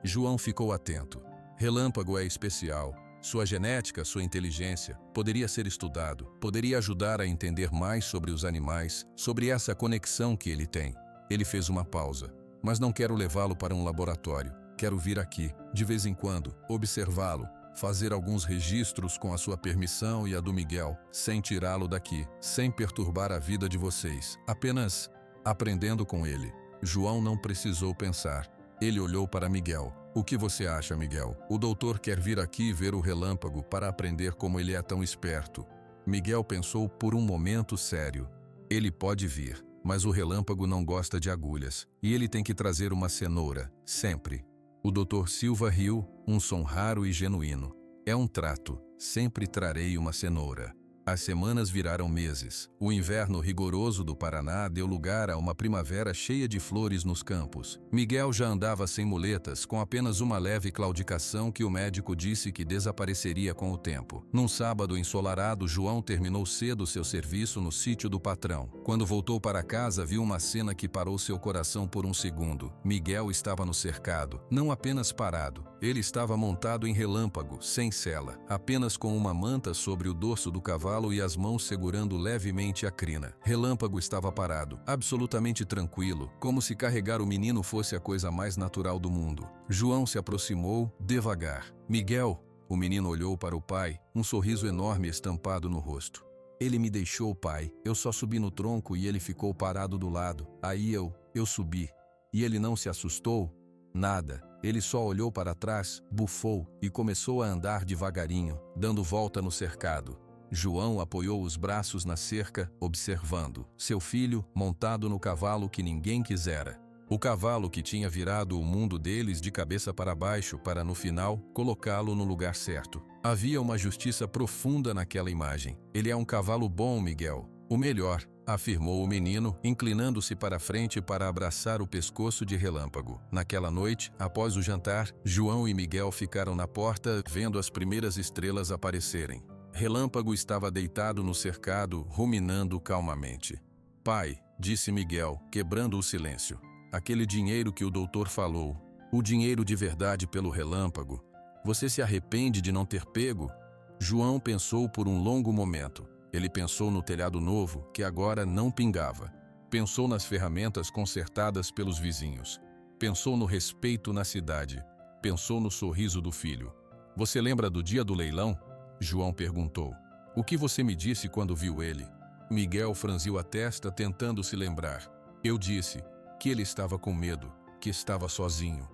João ficou atento. Relâmpago é especial. Sua genética, sua inteligência, poderia ser estudado, poderia ajudar a entender mais sobre os animais, sobre essa conexão que ele tem. Ele fez uma pausa. Mas não quero levá-lo para um laboratório. Quero vir aqui, de vez em quando, observá-lo, fazer alguns registros com a sua permissão e a do Miguel, sem tirá-lo daqui, sem perturbar a vida de vocês, apenas aprendendo com ele. João não precisou pensar. Ele olhou para Miguel. O que você acha, Miguel? O doutor quer vir aqui ver o Relâmpago para aprender como ele é tão esperto. Miguel pensou por um momento sério. Ele pode vir, mas o Relâmpago não gosta de agulhas, e ele tem que trazer uma cenoura, sempre. O Dr. Silva riu, um som raro e genuíno. É um trato, sempre trarei uma cenoura. As semanas viraram meses. O inverno rigoroso do Paraná deu lugar a uma primavera cheia de flores nos campos. Miguel já andava sem muletas, com apenas uma leve claudicação que o médico disse que desapareceria com o tempo. Num sábado ensolarado, João terminou cedo seu serviço no sítio do patrão. Quando voltou para casa, viu uma cena que parou seu coração por um segundo. Miguel estava no cercado, não apenas parado. Ele estava montado em Relâmpago, sem sela, apenas com uma manta sobre o dorso do cavalo e as mãos segurando levemente a crina. Relâmpago estava parado, absolutamente tranquilo, como se carregar o menino fosse a coisa mais natural do mundo. João se aproximou, devagar. Miguel, o menino olhou para o pai, um sorriso enorme estampado no rosto. Ele me deixou, pai. Eu só subi no tronco e ele ficou parado do lado. Aí eu subi. E ele não se assustou? Nada. Ele só olhou para trás, bufou e começou a andar devagarinho, dando volta no cercado. João apoiou os braços na cerca, observando seu filho montado no cavalo que ninguém quisera. O cavalo que tinha virado o mundo deles de cabeça para baixo para, no final, colocá-lo no lugar certo. Havia uma justiça profunda naquela imagem. Ele é um cavalo bom, Miguel. O melhor, afirmou o menino, inclinando-se para frente para abraçar o pescoço de Relâmpago. Naquela noite, após o jantar, João e Miguel ficaram na porta, vendo as primeiras estrelas aparecerem. Relâmpago estava deitado no cercado, ruminando calmamente. Pai, disse Miguel, quebrando o silêncio. Aquele dinheiro que o doutor falou, o dinheiro de verdade pelo Relâmpago. Você se arrepende de não ter pego? João pensou por um longo momento. Ele pensou no telhado novo, que agora não pingava. Pensou nas ferramentas consertadas pelos vizinhos. Pensou no respeito na cidade. Pensou no sorriso do filho. Você lembra do dia do leilão? João perguntou. O que você me disse quando viu ele? Miguel franziu a testa tentando se lembrar. Eu disse que ele estava com medo, que estava sozinho.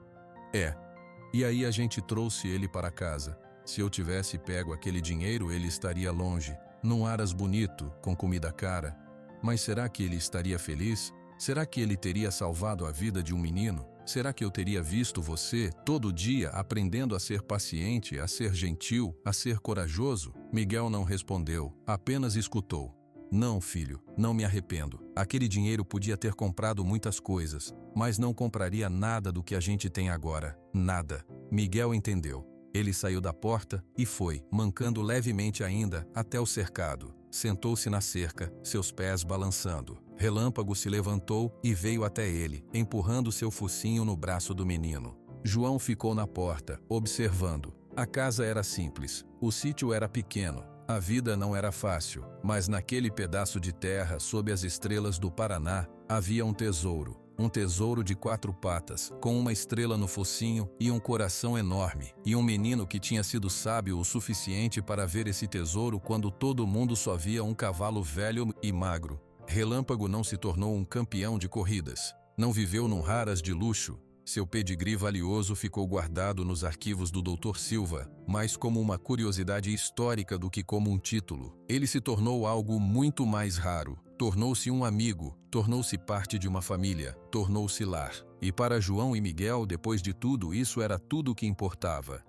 E aí a gente trouxe ele para casa. Se eu tivesse pego aquele dinheiro, ele estaria longe, num aras bonito, com comida cara. Mas será que ele estaria feliz? Será que ele teria salvado a vida de um menino? Será que eu teria visto você, todo dia, aprendendo a ser paciente, a ser gentil, a ser corajoso? Miguel não respondeu, apenas escutou. Não, filho, não me arrependo. Aquele dinheiro podia ter comprado muitas coisas, mas não compraria nada do que a gente tem agora. Nada. Miguel entendeu. Ele saiu da porta e foi, mancando levemente ainda, até o cercado. Sentou-se na cerca, seus pés balançando. Relâmpago se levantou e veio até ele, empurrando seu focinho no braço do menino. João ficou na porta, observando. A casa era simples, o sítio era pequeno, a vida não era fácil, mas naquele pedaço de terra, sob as estrelas do Paraná, havia um tesouro de 4 patas, com uma estrela no focinho e um coração enorme, e um menino que tinha sido sábio o suficiente para ver esse tesouro quando todo mundo só via um cavalo velho e magro. Relâmpago não se tornou um campeão de corridas, não viveu num raras de luxo. Seu pedigree valioso ficou guardado nos arquivos do Dr. Silva, mais como uma curiosidade histórica do que como um título. Ele se tornou algo muito mais raro. Tornou-se um amigo, tornou-se parte de uma família, tornou-se lar. E para João e Miguel, depois de tudo, isso era tudo o que importava.